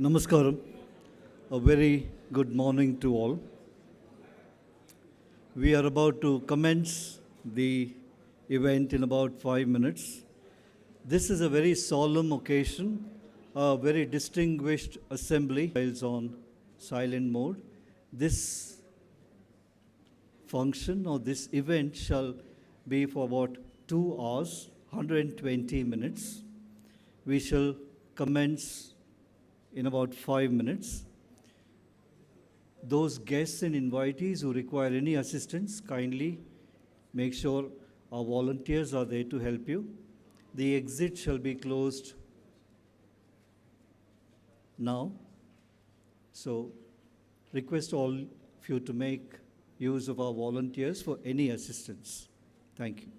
Namaskaram. A very good morning to all. We are about to commence the event in about 5 minutes. This is a very solemn occasion, a very distinguished assembly is on silent mode. This function or this event shall be for about 2 hours, 120 minutes. We shall commence in about 5 minutes. Those guests and invitees who require any assistance, kindly make sure our volunteers are there to help you. The exit shall be closed now. So, request all of you to make use of our volunteers for any assistance. Thank you.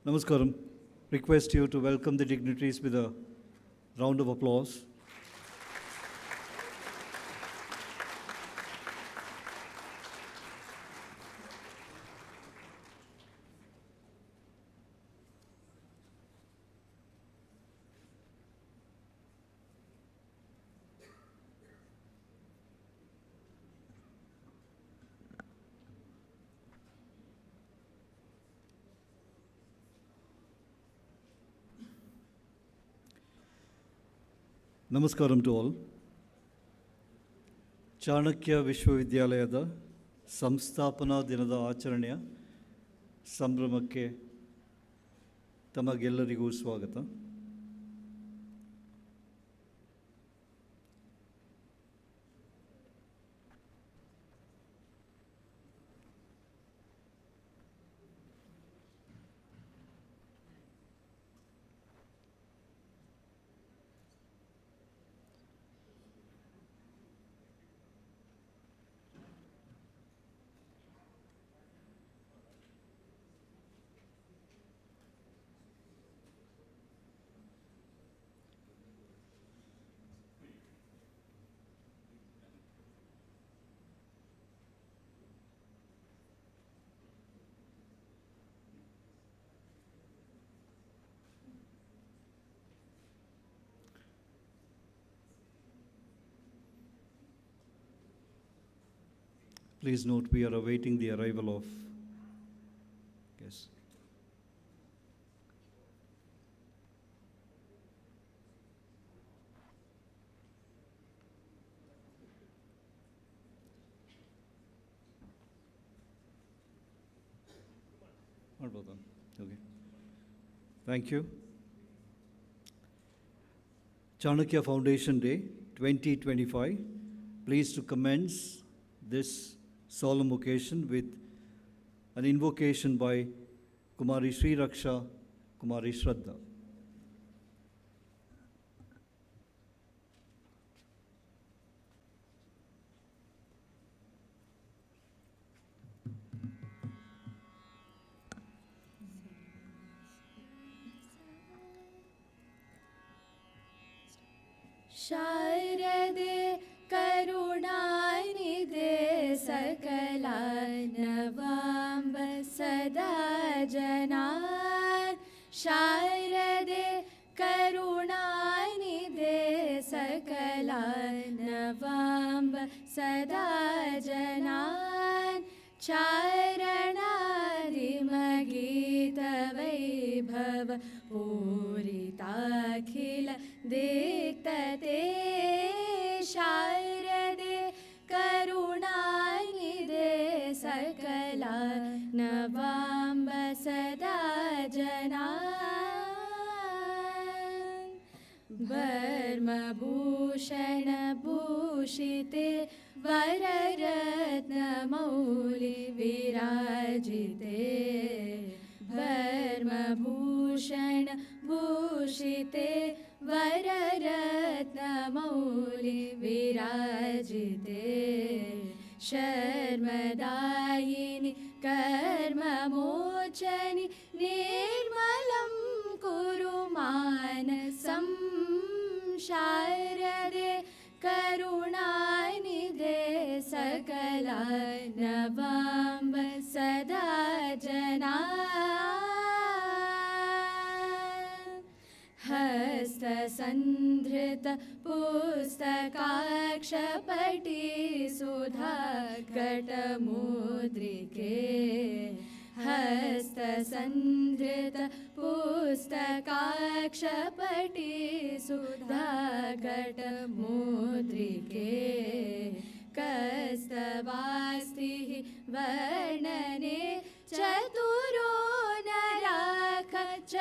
Namaskaram. Request you to welcome the dignitaries with a round of applause. Namaskaram to all. Chanakya ವಿಶ್ವವಿದ್ಯಾಲಯದ ಸಂಸ್ಥಾಪನಾ ದಿನದ ಆಚರಣೆಯ ಸಂಭ್ರಮಕ್ಕೆ ತಮಗೆಲ್ಲರಿಗೂ ಸ್ವಾಗತ. Please note we are awaiting the arrival of guests. What about them? Okay. Thank you. Chanakya Foundation Day 2025. Pleased to commence this solemn occasion with an invocation by Kumari Sri Raksha, Kumari Shraddha. शारदे करुणानिधे सकला नवाम्ब सदा जनान्. शारदे करुणानिधे सकला नवाम्ब सदा जनान्. चारणादिमगीतवैभव पूरिताखिल दिक्तते. शारदे करुणानिधे सकला नवाम्ब सदा जनान्. वर्मभूषण भूषिते वररत्नमौलि विराजिते. वर्मभूषण भूषिते वररत्नमौलि विराजिते. शर्मदायिनि कर्ममोचनि निर्मलं कुरु मानसं. शारदे करुणानिधे सकला नवाम्ब सदा जनान्. हस्तसन्धृत पुस्तकाक्षपटी सुधाकटमुद्रिके. हस्तसन्धृत पुस्तकाक्षपटी सुधाकटमुद्रिके. कस्तवास्तिः वर्णने चतुरो नराखचरोऽथवा.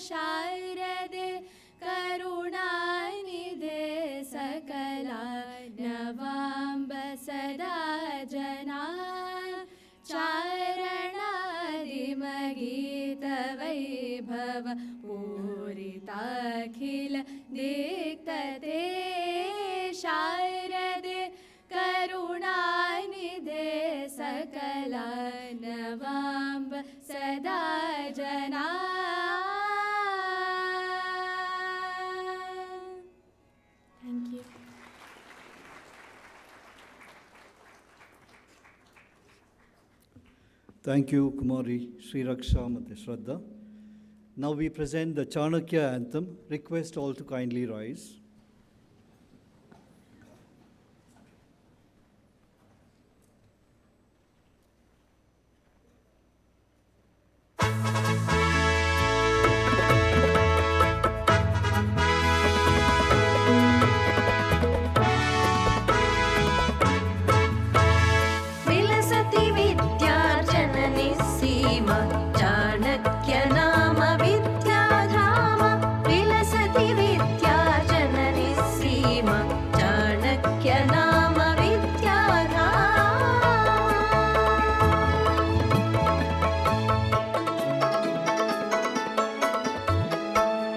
शारदे करुणानिधे सकला नवाम्ब सदा जनान्. चारणादिमगीतवैभव पूरिताखिल दिक्तते. शारदे करुणानिधे सकला नवाम्ब Thank you, Kumari, Sri Raksha, Mate Shraddha. Now we present the Chanakya anthem. Request all to kindly rise. विलसति विद्यार्जननि सीमा चाणक्य नाम विद्याधाम विलसति विद्यार्जननि सीमा चाणक्य नाम विद्याधाम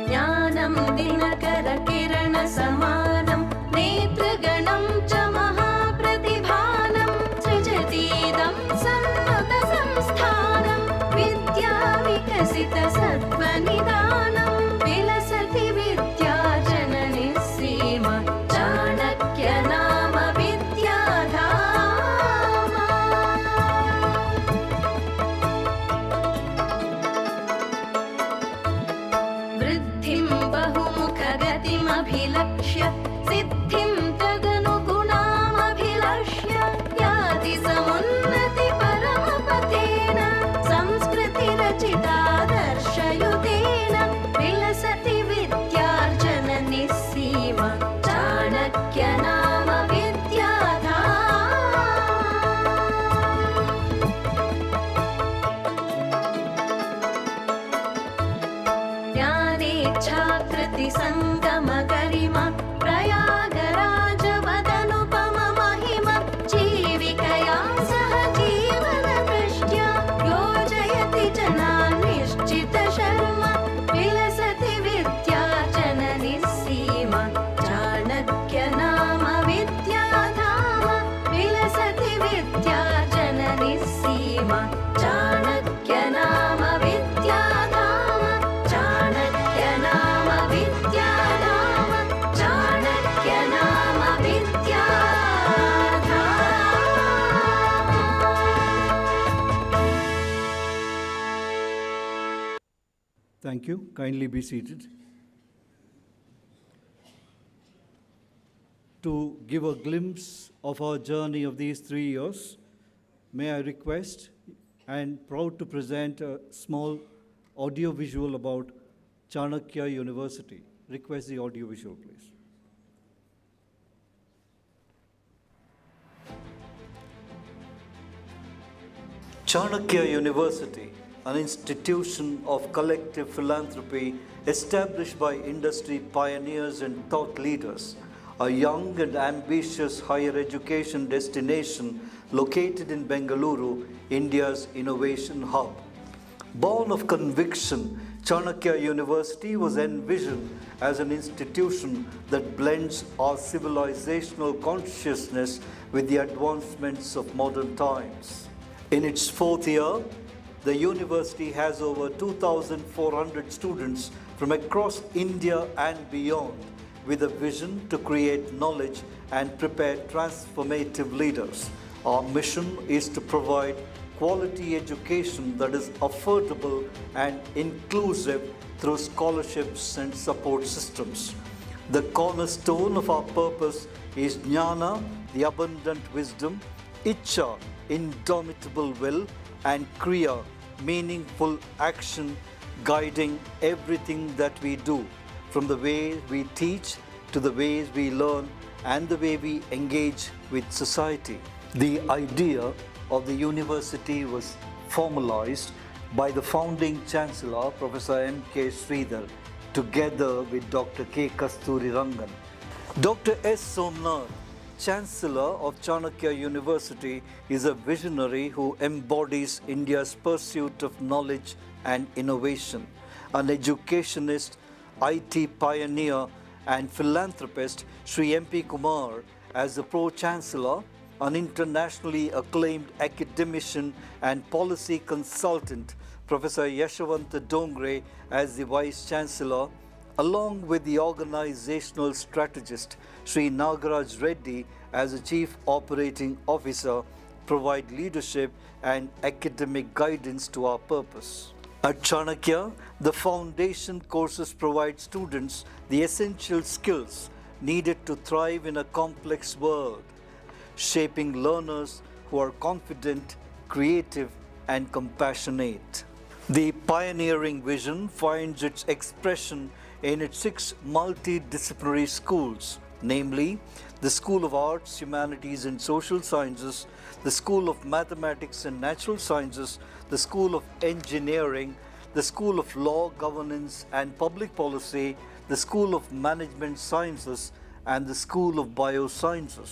ज्ञानं दिनकरकिरणसमानं नेत्रगणं च महाप्रतिभानं सृजतीदं सन्मतसंस्थानं विद्या विकसितसत्त्वनिदानं विलसति विद्यार्जननि सीमा चाणक्य नाम विद्याधाम वृद्धिं बहुमुखगतिमभिलक्ष्य सिद्धिं तदनुगुणामभिलक्ष्य याति समुन्नति परमपथेन संस्कृतिरचितादर्शयुतेन विलसति विद्यार्जननि सीमा चाणक्य नाम ज्ञानेच्छाकृतिसङ्गमगरिमा प्रयागराजवदनुपममहिमा जीविकया सह जीवनदृष्ट्या योजयति जनान् निश्चितशर्मा विलसति विद्यार्जननि सीमा चाणक्य नाम विद्याधाम विलसति विद्यार्जननि सीमा चाणक्य नाम विद्याधाम चाणक्य नाम विद्याधाम चाणक्य नाम Vidyadham Thank you. Kindly be seated. To give a glimpse of our journey of these 3 years, may I request and proud to present a small audio visual about Chanakya University. Request the audio visual, please. Chanakya University, an institution of collective philanthropy established by industry pioneers and thought leaders, a young and ambitious higher education destination located in Bengaluru, India's innovation hub. Born of conviction, Chanakya University was envisioned as an institution that blends our civilizational consciousness with the advancements of modern times. In its 4th year, the university has over 2,400 students from across India and beyond, with a vision to create knowledge and prepare transformative leaders. Our mission is to provide quality education that is affordable and inclusive through scholarships and support systems. The cornerstone of our purpose is Jnana, the abundant wisdom, Icha, indomitable will, and Kriya, meaningful action, guiding everything that we do, from the way we teach to the ways we learn and the way we engage with society. The idea of the university was formalized by the founding chancellor, Professor M.K. Sridhar, together with Dr. K. Kasturi Rangan. Dr. S. Somnath, Chancellor of Chanakya University, is a visionary who embodies India's pursuit of knowledge and innovation. An educationist, IT pioneer, and philanthropist, Sri M.P. Kumar, as the Pro-Chancellor, an internationally acclaimed academician and policy consultant, Professor Yashwant Dongre, as the Vice-Chancellor, along with the organizational strategist, Sri Nagaraj Reddy, as the Chief Operating Officer, provide leadership and academic guidance to our purpose. At Chanakya, the foundation courses provide students the essential skills needed to thrive in a complex world, shaping learners who are confident, creative, and compassionate. The pioneering vision finds its expression in its 6 multidisciplinary schools, namely the School of Arts, Humanities and Social Sciences, the School of Mathematics and Natural Sciences, the School of Engineering, the School of Law, Governance and Public Policy, the School of Management Sciences, and the School of Biosciences.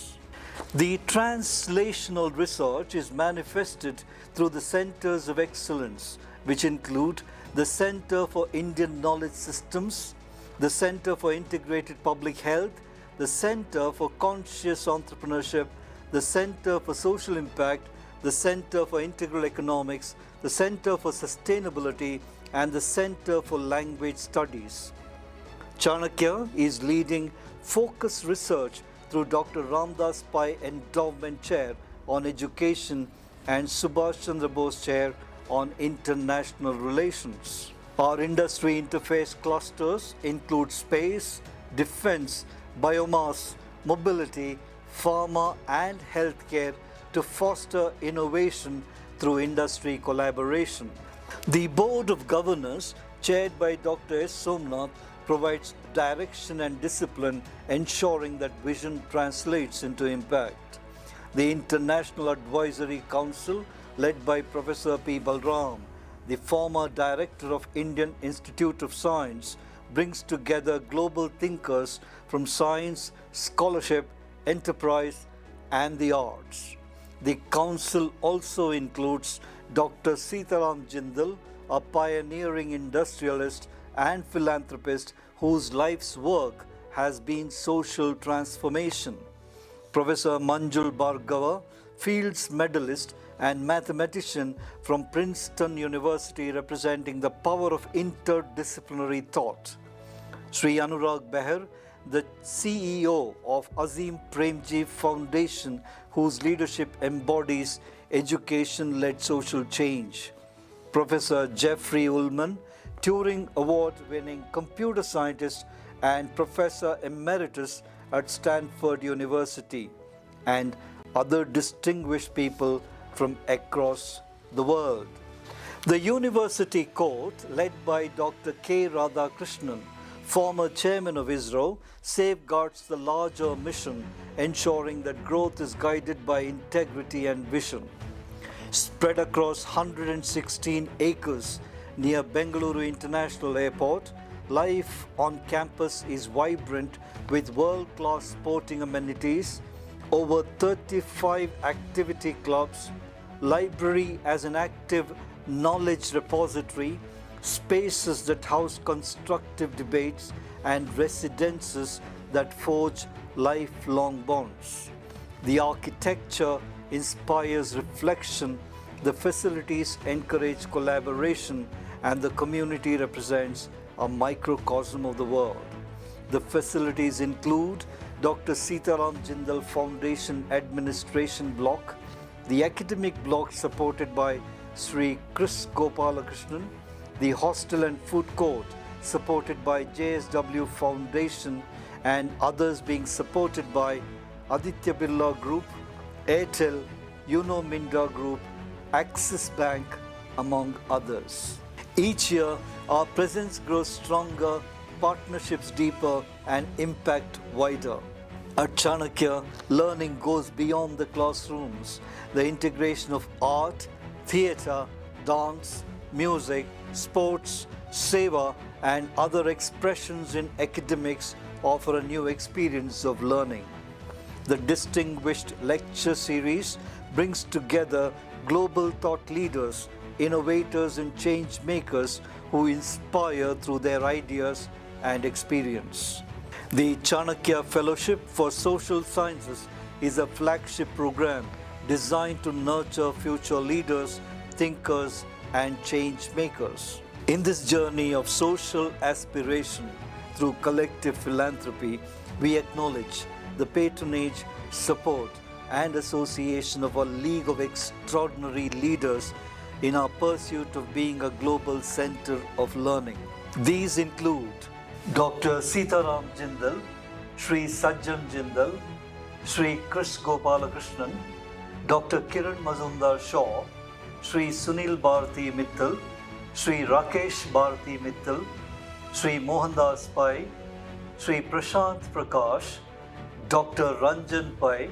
The translational research is manifested through the Centers of Excellence, which include the Center for Indian Knowledge Systems, the Center for Integrated Public Health, the Center for Conscious Entrepreneurship, the Center for Social Impact, the Center for Integral Economics, the Center for Sustainability, and the Center for Language Studies. Chanakya is leading focused research through Dr. Ramdas Pai Endowment Chair on Education and Subhash Chandra Bose Chair on International Relations. Our industry interface clusters include space, defense, biomass, mobility, pharma, and healthcare to foster innovation through industry collaboration. The Board of Governors, chaired by Dr. S. Somnath, provides direction and discipline, ensuring that vision translates into impact. The International Advisory Council, led by Professor P. Balram, the former director of Indian Institute of Science, brings together global thinkers from science, scholarship, enterprise, and the arts. The council also includes Dr. Sitaram Jindal, a pioneering industrialist and philanthropist whose life's work has been social transformation. Professor Manjul Bhargava, Fields Medalist and mathematician from Princeton University, representing the power of interdisciplinary thought. Sri Anurag Behr, the CEO of Azim Premji Foundation, whose leadership embodies education-led social change. Professor Jeffrey Ullman, Turing Award-winning computer scientist and Professor Emeritus at Stanford University, and other distinguished people from across the world. The University Court, led by Dr. K. Radhakrishnan, former chairman of ISRO, safeguards the larger mission, ensuring that growth is guided by integrity and vision. Spread across 116 acres near Bengaluru International Airport, life on campus is vibrant with world-class sporting amenities, over 35 activity clubs, library as an active knowledge repository, spaces that house constructive debates, and residences that forge lifelong bonds. The architecture inspires reflection, the facilities encourage collaboration, and the community represents a microcosm of the world. The facilities include Dr. Sitaram Jindal Foundation Administration Block, the academic block supported by Sri Chris Gopalakrishnan, the hostel and food court supported by JSW Foundation, and others being supported by Aditya Birla Group, Airtel, Uno Minda Group, Axis Bank, among others. Each year, our presence grows stronger, partnerships deeper, and impact wider. At Chanakya, learning goes beyond the classrooms. The integration of art, theatre, dance, music, sports, seva, and other expressions in academics offer a new experience of learning. The distinguished lecture series brings together global thought leaders, innovators, and change makers who inspire through their ideas and experience. The Chanakya Fellowship for Social Sciences is a flagship program designed to nurture future leaders, thinkers, and change makers. In this journey of social aspiration through collective philanthropy, we acknowledge the patronage, support, and association of a league of extraordinary leaders in our pursuit of being a global center of learning. These include Dr. Sitaram Jindal, Sri Sajjan Jindal, Sri Krish Gopalakrishnan, Dr. Kiran Mazumdar Shaw, Sri Sunil Bharti Mittal, Sri Rakesh Bharti Mittal, Sri Mohandas Pai, Sri Prashant Prakash, Dr. Ranjan Pai,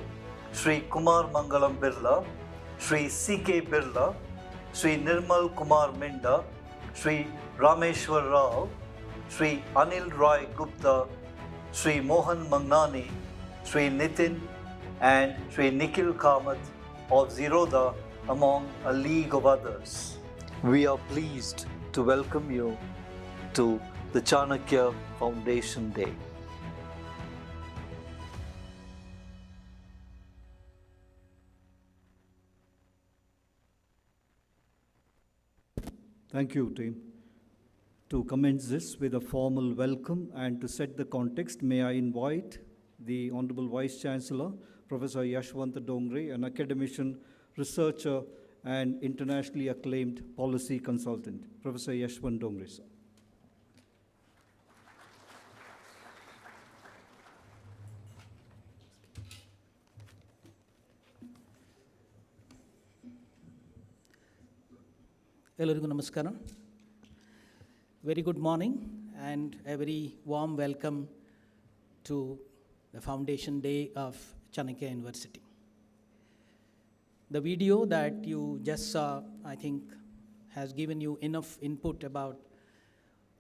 Sri Kumar Mangalam Birla, Sri C.K. Birla, Sri Nirmal Kumar Minda, Sri Rameshwar Rao, Sri Anil Rai Gupta, Sri Mohan Mangnani, Sri Nitin, and Sri Nikhil Kamath of Zerodha, among a league of others. We are pleased to welcome you to the Chanakya Foundation Day. Thank you, team. To commence this with a formal welcome and to set the context, may I invite the Honorable Vice Chancellor, Professor Yashwant Dongre, an academician, researcher, and internationally acclaimed policy consultant. Professor Yashwant Dongre, sir. ಎಲ್ಲರಿಗೂ ನಮಸ್ಕಾರ. Very good morning and a very warm welcome to the Foundation Day of Chanakya University. The video that you just saw, I think, has given you enough input about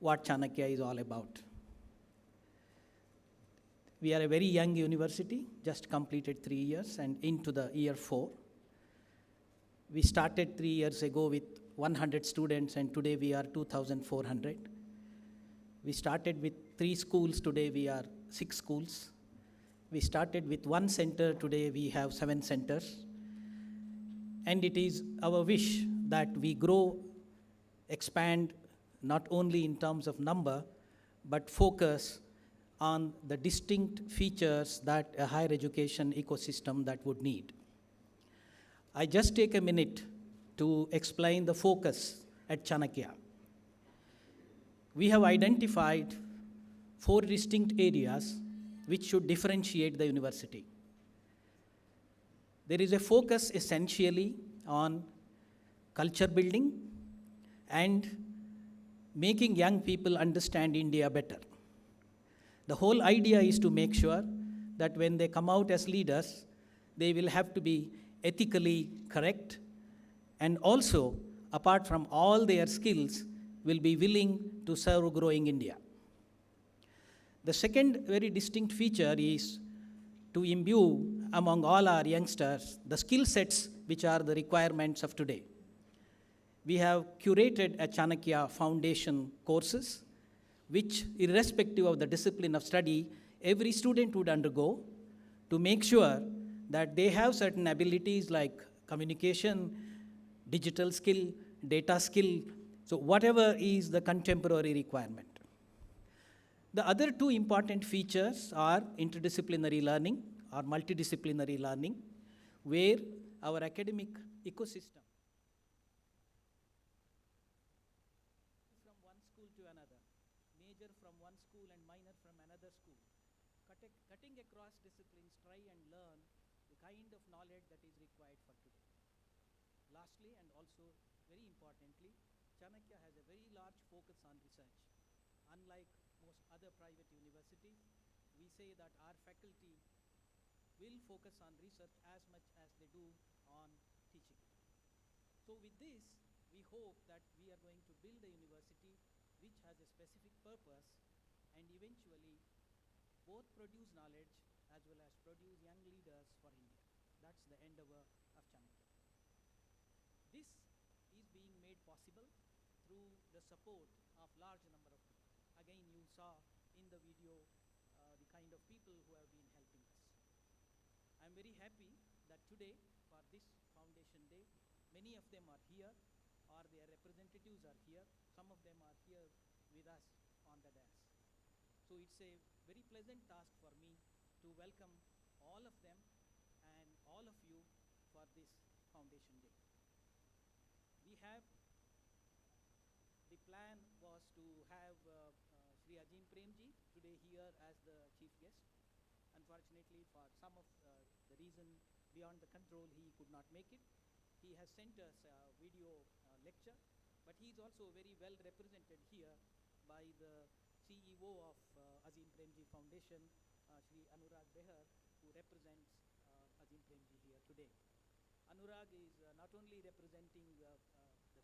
what Chanakya is all about. We are a very young university, just completed 3 years and into the year 4. We started 3 years ago with 100 students and today we are 2,400. We started with 3 schools, today we are 6 schools. We started with 1 center, today we have 7 centers. And it is our wish that we grow, expand not only in terms of number, but focus on the distinct features that a higher education ecosystem that would need. I just take a minute to explain the focus at Chanakya. We have identified 4 distinct areas which should differentiate the university. There is a focus essentially on culture building and making young people understand India better. The whole idea is to make sure that when they come out as leaders, they will have to be ethically correct, and also, apart from all their skills, will be willing to serve growing India. The second very distinct feature is to imbue among all our youngsters the skill sets which are the requirements of today. We have curated a Chanakya Foundation courses, which irrespective of the discipline of study, every student would undergo to make sure that they have certain abilities like communication, digital skill, data skill, so whatever is the contemporary requirement. The other 2 important features are interdisciplinary learning or multidisciplinary learning, where our academic ecosystem from one school to another, major from one school and minor from another school, cutting across disciplines, try and learn the kind of knowledge that is required for today. Lastly, and also very importantly, Chanakya has a very large focus on research. Unlike most other private universities, we say that our faculty will focus on research as much as they do on teaching. So with this, we hope that we are going to build a university which has a specific purpose and eventually both produce knowledge as well as produce young leaders for India. That's the endeavor of Chanakya. This is being made possible through the support of large number of people. Again, you saw in the video the kind of people who have been helping us. I'm very happy that today, for this Foundation Day, many of them are here or their representatives are here. Some of them are here with us on the dais. So it's a very pleasant task for me to welcome all of them, and all of this Foundation Day. We have, the plan was to have Sri Ajim Premji today here as the chief guest. Unfortunately, for some of the reason beyond the control, he could not make it. He has sent us a video lecture, but he is also very well represented here by the CEO of Azim Premji Foundation, Sri Anurag Behar, who represents Azim Premji here today. Anurag is not only representing the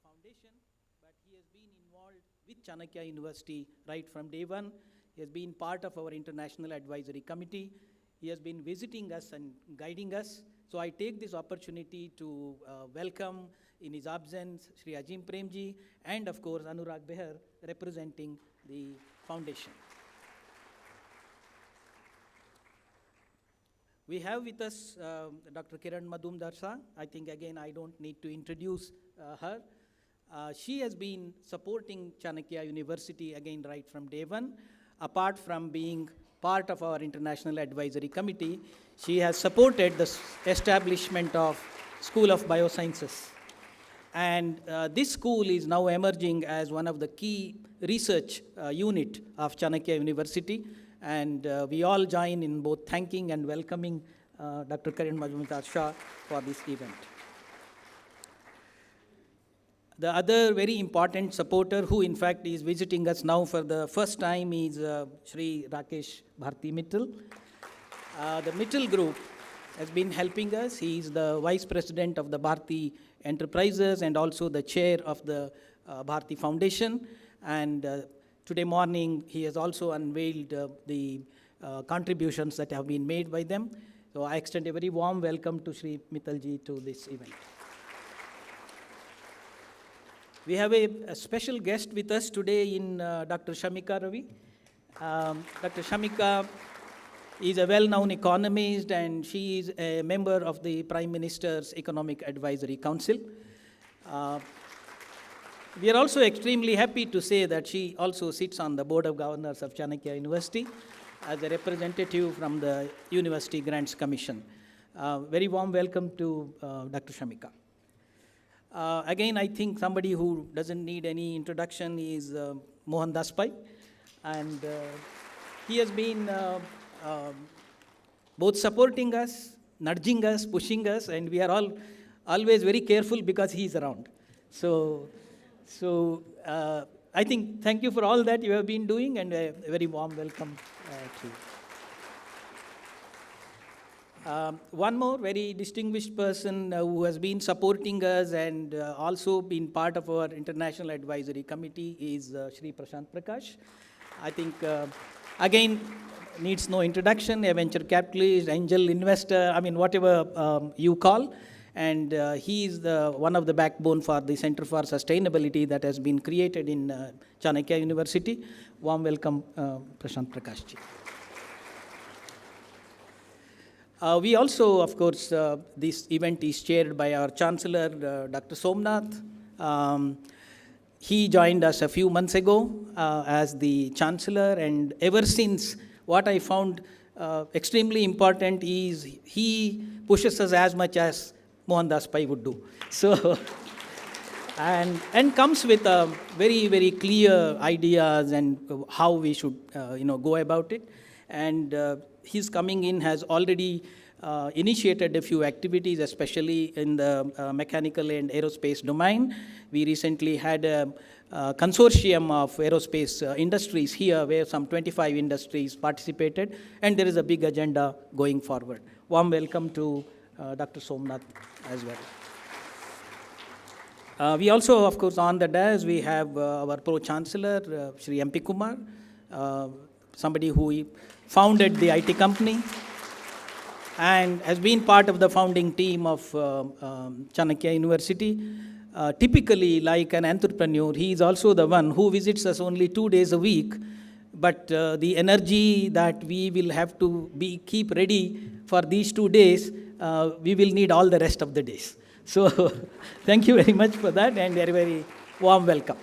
foundation, but he has been involved with Chanakya University right from day one. He has been part of our International Advisory Committee. He has been visiting us and guiding us. So I take this opportunity to welcome in his absence Sri Ajim Premji and of course Anurag Behar representing the foundation. We have with us Dr. Kiran Madumdar. I think again I don't need to introduce her. She has been supporting Chanakya University again right from day one. Apart from being part of our International Advisory Committee, she has supported the establishment of School of Biosciences. And this school is now emerging as one of the key research unit of Chanakya University. And we all join in both thanking and welcoming Dr. Kiran Majumdar Shah for this event. The other very important supporter who in fact is visiting us now for the first time is Sri Rakesh Bharti Mittal. The Mittal Group has been helping us. He is the Vice President of the Bharti Enterprises and also the Chair of the Bharti Foundation. And today morning he has also unveiled the contributions that have been made by them. So I extend a very warm welcome to Sri Mittalji to this event. We have a special guest with us today in Dr. Shamika Ravi. Dr. Shamika is a well-known economist and she is a member of the Prime Minister's Economic Advisory Council. We are also extremely happy to say that she also sits on the Board of Governors of Chanakya University as a representative from the University Grants Commission. Very warm welcome to Dr. Shamika. Again, I think somebody who doesn't need any introduction is Mohan Daspai. And he has been both supporting us, nudging us, pushing us, and we are all always very careful because he is around. So I think thank you for all that you have been doing and a very warm welcome to you. One more very distinguished person who has been supporting us and also been part of our International Advisory Committee is Shri Prashant Prakash. I think, again, needs no introduction, a venture capitalist, angel investor, I mean, whatever you call. And he is one of the backbone for the Center for Sustainability that has been created in Chanakya University. Warm welcome, Prashant Prakash ji. We also, of course, this event is chaired by our Chancellor, Dr. Somnath. He joined us a few months ago as the Chancellor, and ever since, what I found extremely important is he pushes us as much as Mohan Daspai would do. So, and comes with very, very clear ideas and how we should, go about it. And his coming in has already initiated a few activities, especially in the mechanical and aerospace domain. We recently had a consortium of aerospace industries here where some 25 industries participated, and there is a big agenda going forward. Warm welcome to Dr. Somnath as well. We also, of course, on the dais, we have our Pro-Chancellor, Shri M.P. Kumar, somebody who founded the IT company and has been part of the founding team of Chanakya University. Typically, like an entrepreneur, he is also the one who visits us only 2 days a week, but the energy that we will have to keep ready for these 2 days, we will need all the rest of the days. So, thank you very much for that and a very warm welcome.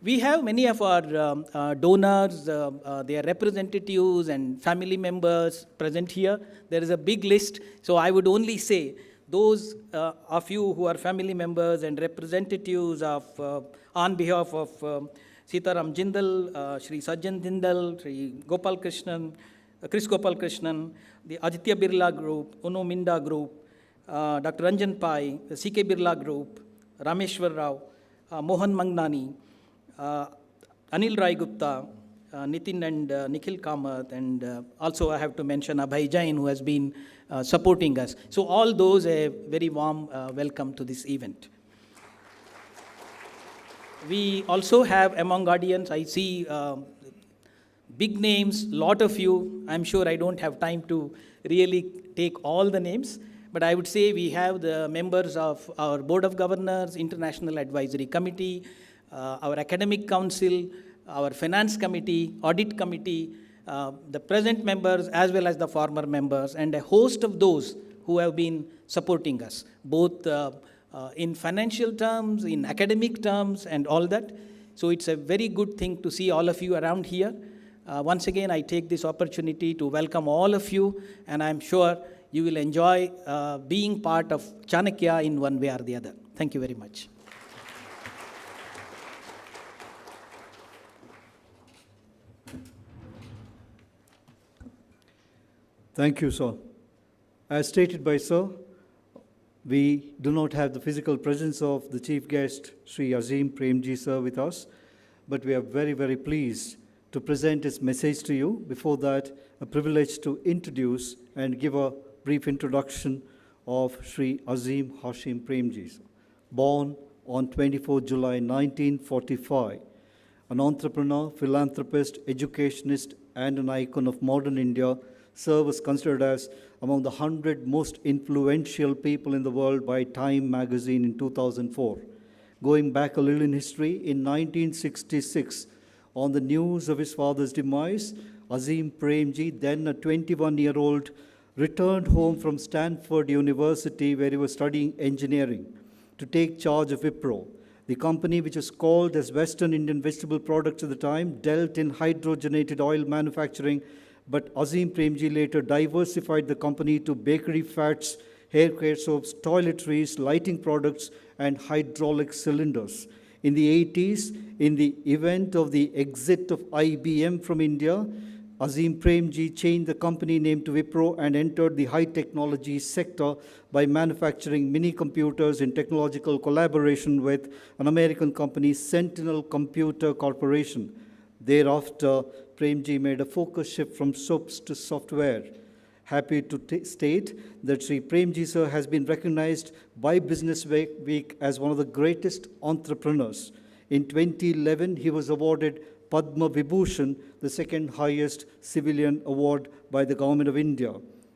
We have many of our donors, their representatives and family members present here. There is a big list, so I would only say those of you who are family members and representatives of, on behalf of Sitaram Jindal, Shri Sajjan Jindal, Shri Gopal Krishnan, Chris Gopal Krishnan, the Aditya Birla Group, Uno Minda Group, Dr. Ranjan Pai, the CK Birla Group, Rameshwar Rao, Mohan Mangnani, Anil Rai Gupta, Nitin and Nikhil Kamath, and also I have to mention Abhay Jain, who has been supporting us. So all those a very warm welcome to this event. We also have among audience, I see big names, lot of you. I'm sure I don't have time to really take all the names, but I would say we have the members of our Board of Governors, International Advisory Committee, our Academic Council, our Finance Committee, Audit Committee, the present members as well as the former members, and a host of those who have been supporting us, both in financial terms, in academic terms, and all that. So it's a very good thing to see all of you around here. Once again, I take this opportunity to welcome all of you, and I'm sure you will enjoy being part of Chanakya in one way or the other. Thank you very much. Thank you, sir. As stated by sir, we do not have the physical presence of the chief guest, Sri Azim Premji sir, with us, but we are very, very pleased to present his message to you. Before that, a privilege to introduce and give a brief introduction of Sri Azim Hashim Premji sir. Born on 24 July 1945, an entrepreneur, philanthropist, educationist, and an icon of modern India, sir was considered as among the 100 most influential people in the world by Time magazine in 2004. Going back a little in history, in 1966, on the news of his father's demise, Azim Premji, then a 21-year-old, returned home from Stanford University, where he was studying engineering, to take charge of Wipro. The company, which was called as Western Indian Vegetable Products at the time, dealt in hydrogenated oil manufacturing, but Azim Premji later diversified the company to bakery fats, hair care soaps, toiletries, lighting products, and hydraulic cylinders. In the 80s, in the event of the exit of IBM from India, Azim Premji changed the company name to Wipro and entered the high technology sector by manufacturing mini computers in technological collaboration with an American company, Sentinel Computer Corporation. Thereafter, Premji made a focus shift from soaps to software. Happy to state that Sri Premji sir has been recognized by Business Week as one of the greatest entrepreneurs. In 2011, he was awarded Padma Vibhushan, the second highest civilian award by the Government of India.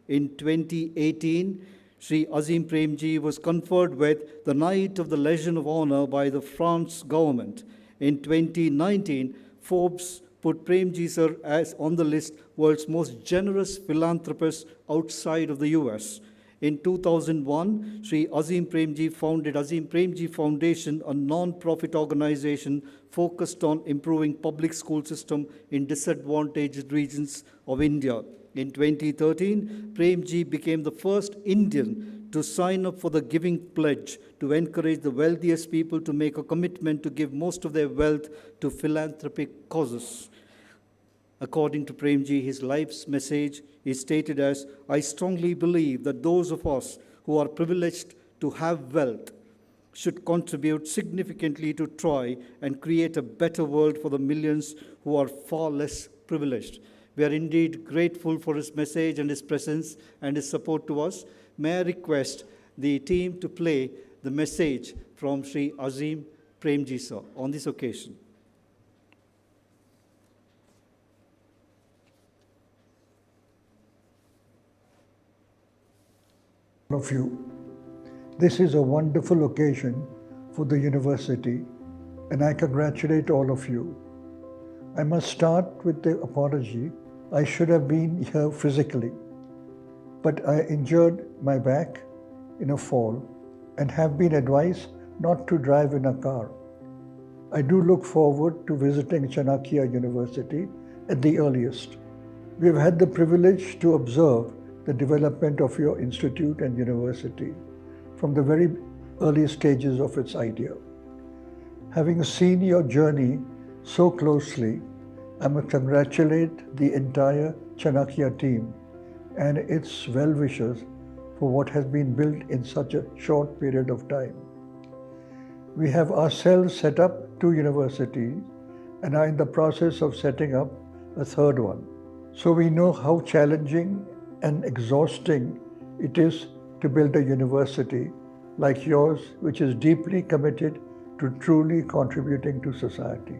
In 2018, Sri Azim Premji was conferred with the Knight of the Legion of Honor by the France government. In 2019, Forbes put Premji sir as on the list world's most generous philanthropist outside of the US. In 2001, Sri Azim Premji founded Azim Premji Foundation, a non-profit organization focused on improving public school system in disadvantaged regions of India. In 2013, Premji became the first Indian to sign up for the Giving Pledge to encourage the wealthiest people to make a commitment to give most of their wealth to philanthropic causes. According to Premji, his life's message is stated as, "I strongly believe that those of us who are privileged to have wealth should contribute significantly to try and create a better world for the millions who are far less privileged." We are indeed grateful for his message and his presence and his support to us. May I request the team to play the message from Sri Azim Premji sir on this occasion. All of you. This is a wonderful occasion for the university, and I congratulate all of you. I must start with the apology. I should have been here physically, but I injured my back in a fall and have been advised not to drive in a car. I do look forward to visiting Chanakya University at the earliest. We have had the privilege to observe the development of your institute and university. from the very early stages of its idea. Having seen your journey so closely, I must congratulate the entire Chanakya team and its well-wishers for what has been built in such a short period of time. We have ourselves set up 2 universities and are in the process of setting up a 3rd one. So we know how challenging and exhausting it is to build a university like yours, which is deeply committed to truly contributing to society.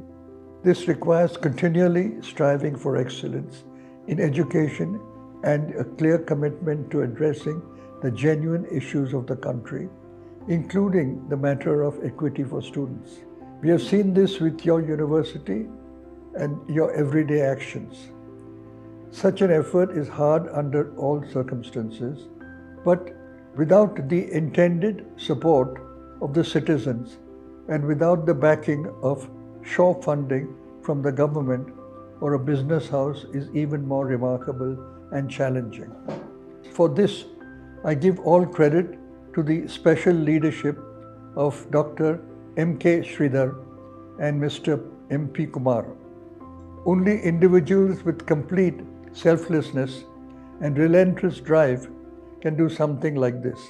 This requires continually striving for excellence in education and a clear commitment to addressing the genuine issues of the country, including the matter of equity for students. We have seen this with your university and your everyday actions. Such an effort is hard under all circumstances, but without the intended support of the citizens and without the backing of sure funding from the government or a business house is even more remarkable and challenging. For this, I give all credit to the special leadership of Dr. M.K. Sridhar and Mr. M.P. Kumar. Only individuals with complete selflessness and relentless drive can do something like this.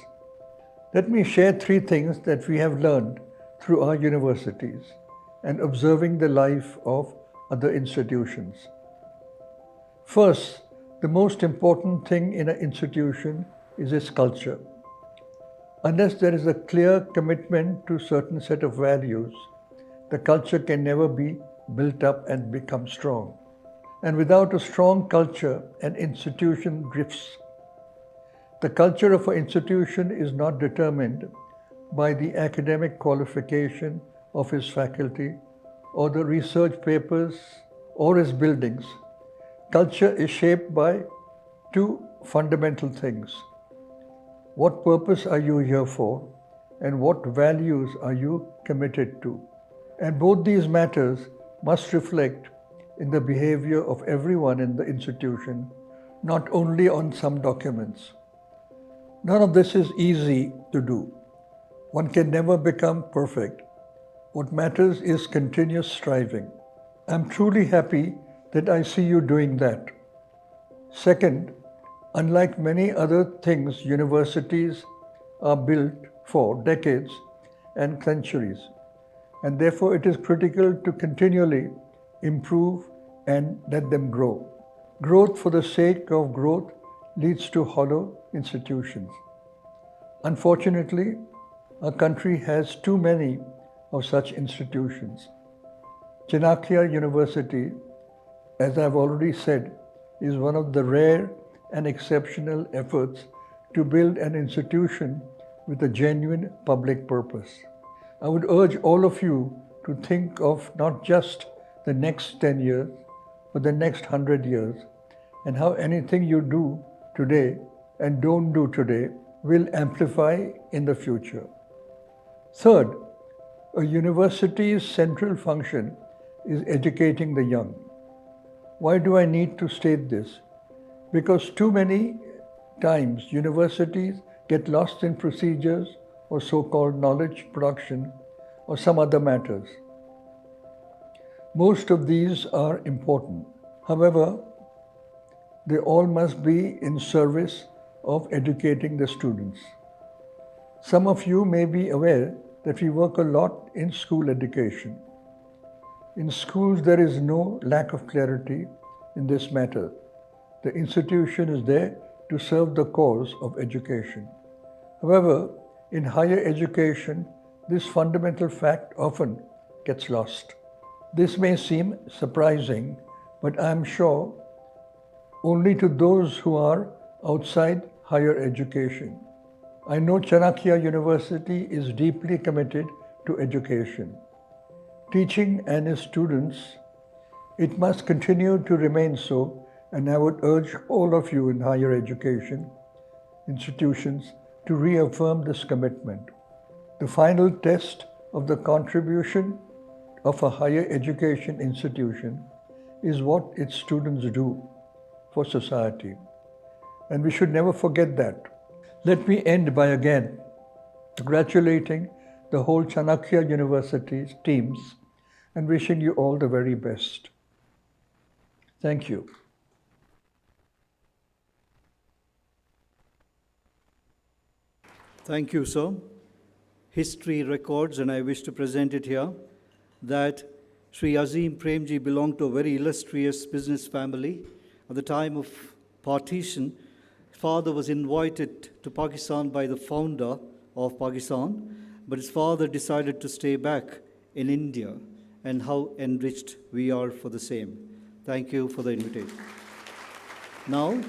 Let me share 3 things that we have learned through our universities and observing the life of other institutions. First, the most important thing in an institution is its culture. Unless there is a clear commitment to a certain set of values, the culture can never be built up and become strong. And without a strong culture, an institution drifts. The culture of an institution is not determined by the academic qualification of its faculty or the research papers or its buildings. Culture is shaped by 2 fundamental things. What purpose are you here for, and what values are you committed to? And both these matters must reflect in the behavior of everyone in the institution, not only on some documents. None of this is easy to do. One can never become perfect. What matters is continuous striving. I'm truly happy that I see you doing that. Second, unlike many other things, universities are built for decades and centuries, and therefore it is critical to continually improve and let them grow. Growth for the sake of growth leads to hollow institutions. Unfortunately, our country has too many of such institutions. Chanakya University, as I've already said, is one of the rare and exceptional efforts to build an institution with a genuine public purpose. I would urge all of you to think of not just the next 10 years, but the next 100 years, and how anything you do today and don't do today will amplify in the future. Third, a university's central function is educating the young. Why do I need to state this? Because too many times universities get lost in procedures or so-called knowledge production or some other matters. Most of these are important. However, they all must be in service of educating the students. Some of you may be aware that we work a lot in school education. In schools, there is no lack of clarity in this matter. The institution is there to serve the cause of education. However, in higher education, this fundamental fact often gets lost. This may seem surprising, but I am sure only to those who are outside higher education. I know Chanakya University is deeply committed to education. Teaching and its students, it must continue to remain so, and I would urge all of you in higher education institutions to reaffirm this commitment. The final test of the contribution of a higher education institution is what its students do for society. And we should never forget that. Let me end by again congratulating the whole Chanakya University's teams and wishing you all the very best. Thank you. Thank you, sir. History records, and I wish to present it here, that Sri Azim Premji belonged to a very illustrious business family. At the time of partition, his father was invited to Pakistan by the founder of Pakistan, but his father decided to stay back in India, and how enriched we are for the same. Thank you for the invitation. Now,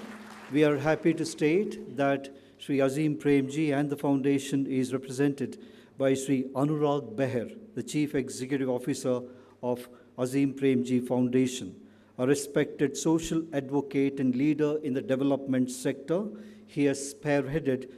we are happy to state that Sri Azim Premji and the foundation is represented by Sri Anurag Behr, the Chief Executive Officer of Azim Premji Foundation, a respected social advocate and leader in the development sector. He has spearheaded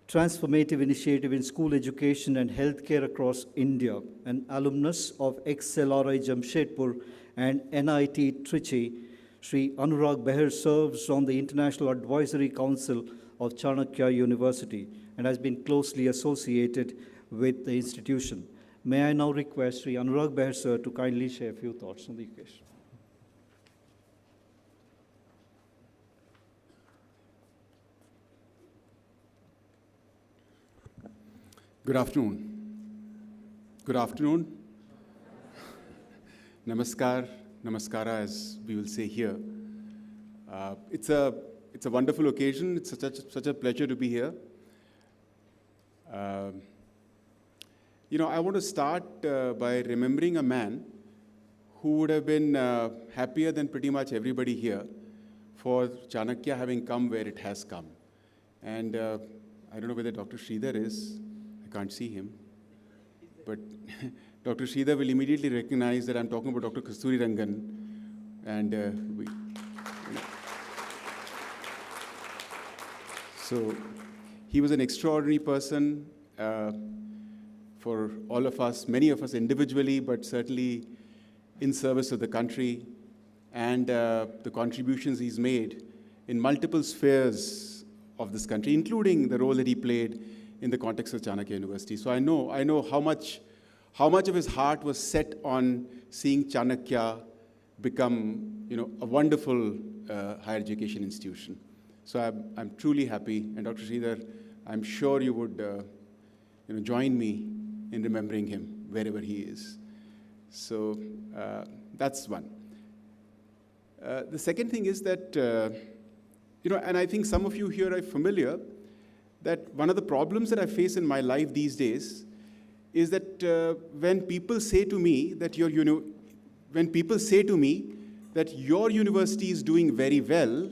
transformative initiative in school education and healthcare across India, an alumnus of XLRI Jamshedpur and NIT Trichy. Sri Anurag Behr serves on the International Advisory Council of Chanakya University and has been closely associated with the institution. May I now request Sri Anurag Behr sir to kindly share a few thoughts on the occasion. Good afternoon. Good afternoon. Namaskar, namaskara, as we will say here. It's a wonderful occasion. It's such a pleasure to be here. I want to start by remembering a man who would have been happier than pretty much everybody here for Chanakya having come where it has come. And I don't know whether Dr. Sridhar is. I can't see him. But Dr. Sridhar will immediately recognize that I'm talking about Dr. Kasturi Rangan. And so he was an extraordinary person for all of us, many of us individually, but certainly in service of the country, and the contributions he's made in multiple spheres of this country, including the role that he played in the context of Chanakya University. So I know how much of his heart was set on seeing Chanakya become, a wonderful higher education institution. So I'm truly happy, and Dr. Sridhar, I'm sure you would, join me in remembering him wherever he is. So that's one. The second thing is that, and I think some of you here are familiar, that one of the problems that I face in my life these days is that when people say to me that your university is doing very well,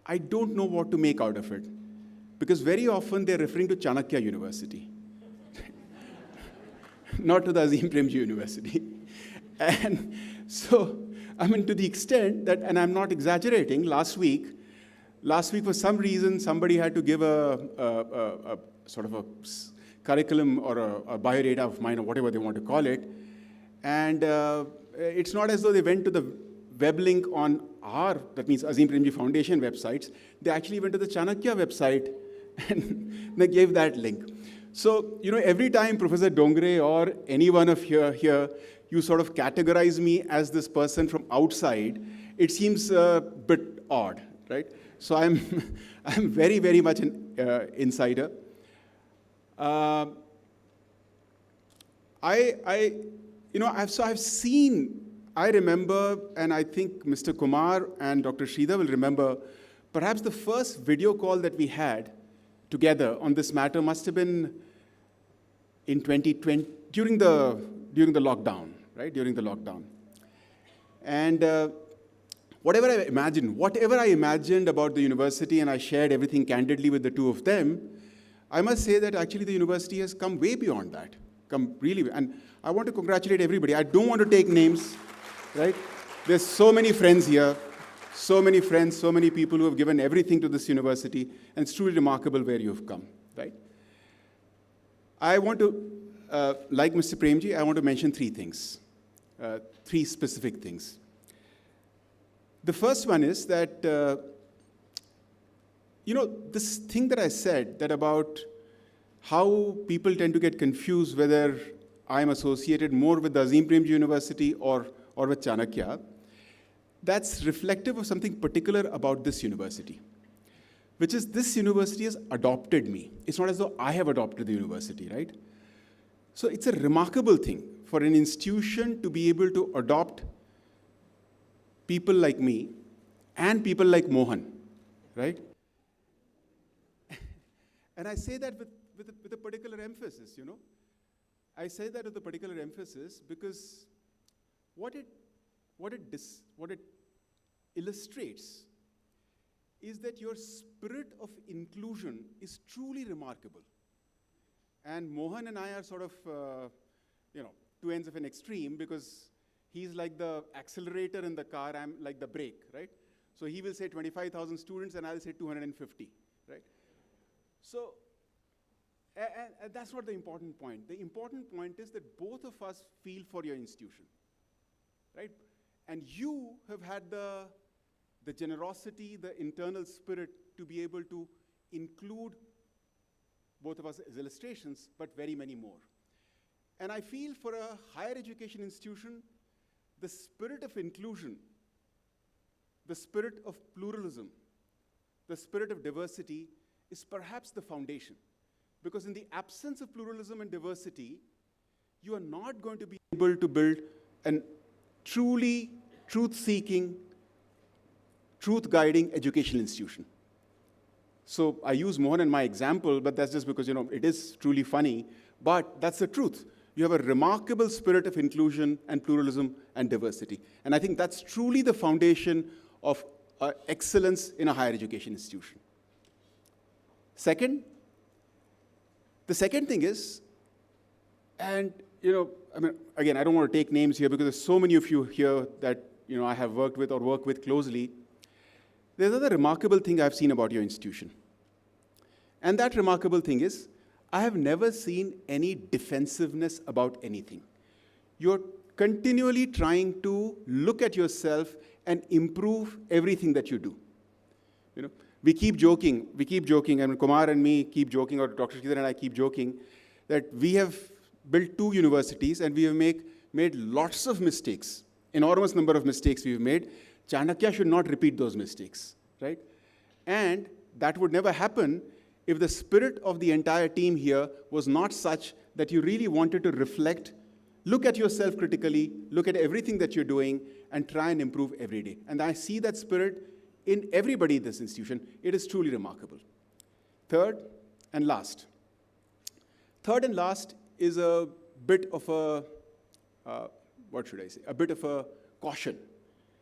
I don't know what to make out of it. Because very often they're referring to Chanakya University, not to the Azim Premji University. And so, to the extent that, and I'm not exaggerating, last week for some reason, somebody had to give a sort of a curriculum or a biodata of mine or whatever they want to call it. And it's not as though they went to the web link on that means Azim Premji Foundation websites. They actually went to the Chanakya website and they gave that link. So, every time Professor Dongre or any one of here, you sort of categorize me as this person from outside, it seems a bit odd, right? So I'm very, very much an insider. I've seen, I remember, and I think Mr. Kumar and Dr. Sridhar will remember, perhaps the first video call that we had together on this matter must have been in 2020, during the lockdown, right? During the lockdown. And whatever I imagined about the university, and I shared everything candidly with the two of them, I must say that actually the university has come way beyond that. And I want to congratulate everybody. I don't want to take names, right? There's so many friends here, so many friends, so many people who have given everything to this university, and it's truly remarkable where you've come, right? I want to, like Mr. Premji, I want to mention three things, three specific things. The first one is that, this thing that I said, that about how people tend to get confused whether I'm associated more with the Azim Premji University or with Chanakya, that's reflective of something particular about this university, which is this university has adopted me. It's not as though I have adopted the university, right? So it's a remarkable thing for an institution to be able to adopt people like me and people like Mohan, right? And I say that with a particular emphasis, you know. I say that with a particular emphasis because what it illustrates is that your spirit of inclusion is truly remarkable. And Mohan and I are sort of, two ends of an extreme because he's like the accelerator in the car, I'm like the brake, right? So he will say 25,000 students and I'll say 250, right? So, and that's not the important point. The important point is that both of us feel for your institution, right? And you have had the generosity, the internal spirit to be able to include both of us as illustrations, but very many more. And I feel for a higher education institution, the spirit of inclusion, the spirit of pluralism, the spirit of diversity is perhaps the foundation. Because in the absence of pluralism and diversity, you are not going to be able to build a truly truth-seeking, truth-guiding educational institution. So I use Mohan in my example, but that's just because, it is truly funny, but that's the truth. You have a remarkable spirit of inclusion and pluralism and diversity. And I think that's truly the foundation of excellence in a higher education institution. The second thing is, and, again, I don't want to take names here because there's so many of you here that, I have worked with or work with closely. There's another remarkable thing I've seen about your institution. And that remarkable thing is, I have never seen any defensiveness about anything. You're continually trying to look at yourself and improve everything that you do. We keep joking, Kumar and me keep joking, or Dr. Sridhar and I keep joking, that we have built 2 universities and we have made lots of mistakes, enormous number of mistakes we've made. Chanakya should not repeat those mistakes, right? And that would never happen if the spirit of the entire team here was not such that you really wanted to reflect, look at yourself critically, look at everything that you're doing, and try and improve every day. And I see that spirit in everybody in this institution. It is truly remarkable. Third and last is a bit of a, a bit of a caution.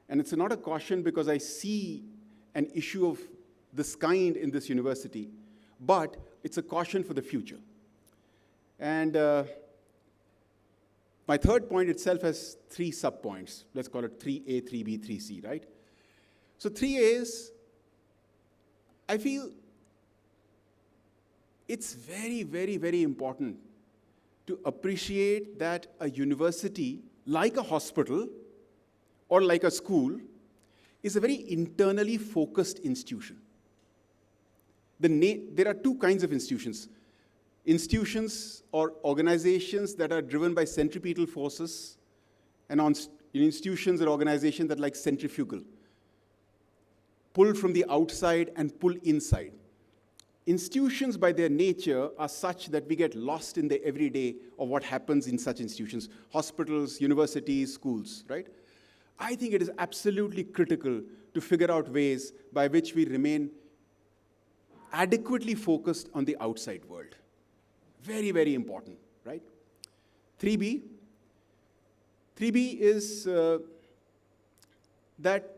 And it's not a caution because I see an issue of this kind in this university, but it's a caution for the future. And my third point itself has 3 sub-points. Let's call it 3A, 3B, 3C, right? So 3A is, I feel it's very, very, very important to appreciate that a university, like a hospital or like a school, is a very internally focused institution. There are 2 kinds of institutions. Institutions or organizations that are driven by centripetal forces, and institutions or organizations that are like centrifugal, pull from the outside and pull inside. Institutions by their nature are such that we get lost in the everyday of what happens in such institutions, hospitals, universities, schools, right? I think it is absolutely critical to figure out ways by which we remain adequately focused on the outside world. Very, very important, right? 3B. 3B is that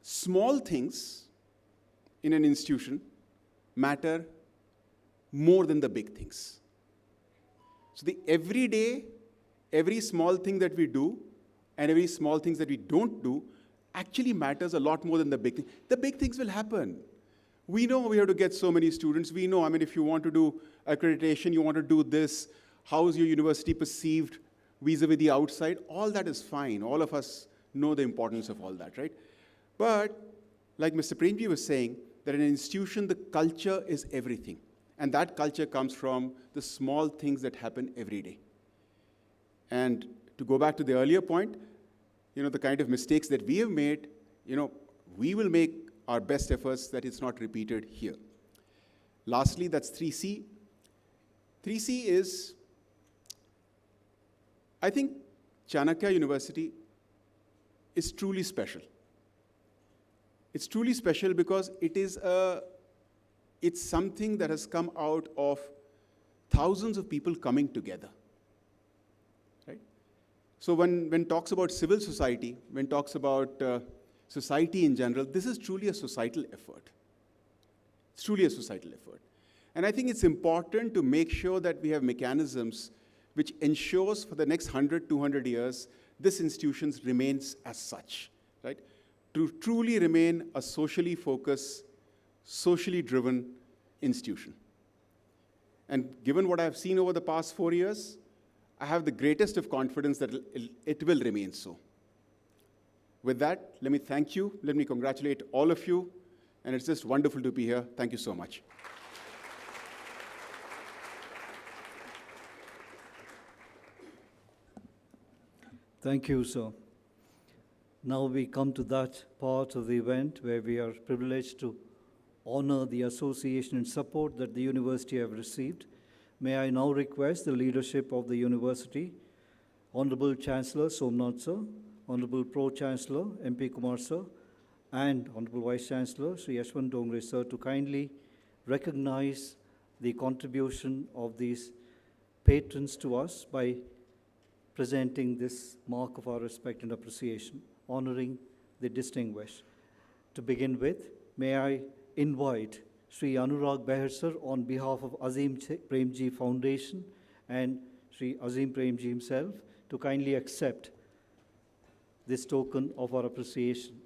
small things in an institution matter more than the big things. So the everyday, every small thing that we do and every small things that we don't do actually matters a lot more than the big thing. The big things will happen. We know we have to get so many students. We know, if you want to do accreditation, you want to do this, how is your university perceived vis-a-vis the outside? All that is fine. All of us know the importance of all that, right? But, like Mr. Premji was saying, that in an institution, the culture is everything. And that culture comes from the small things that happen every day. And to go back to the earlier point, the kind of mistakes that we have made, we will make our best efforts that it's not repeated here. Lastly, that's 3C. 3C is, I think Chanakya University is truly special. It's truly special because it's something that has come out of thousands of people coming together. Right? So when talks about civil society, when talks about society in general, this is truly a societal effort. It's truly a societal effort. And I think it's important to make sure that we have mechanisms which ensures for the next 100, 200 years, this institution remains as such, right? To truly remain a socially focused, socially driven institution. And given what I've seen over the past 4 years, I have the greatest of confidence that it will remain so. With that, let me thank you, let me congratulate all of you, and it's just wonderful to be here. Thank you so much. Thank you, sir. Now we come to that part of the event where we are privileged to honor the association and support that the university have received. May I now request the leadership of the university, Honorable Chancellor Somnath sir, Honorable Pro-Chancellor MP Kumar sir, and Honorable Vice-Chancellor Sri Yashwant Dongre sir to kindly recognize the contribution of these patrons to us by presenting this mark of our respect and appreciation, honoring the distinguished. To begin with, may I invite Sri Anurag Behr sir on behalf of Azim Premji Foundation and Sri Azim Premji himself to kindly accept this token of our appreciation.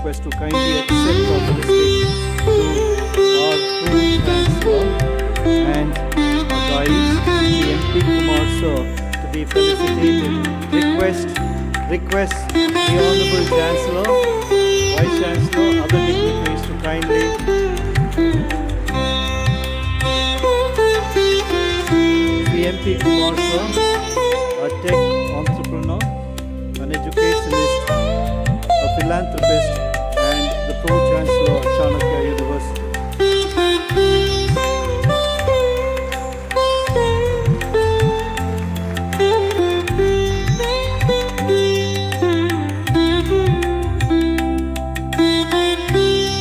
request to kindly accept our felicitation to our Pro-Chancellor and our guide, the MP Kumar Sir, to be felicitated. Request the Honorable Chancellor, Vice Chancellor, other dignitaries to kindly the MP Kumar Sir, a tech entrepreneur, an educationist, a philanthropist, and the Pro-Chancellor of Chanakya University.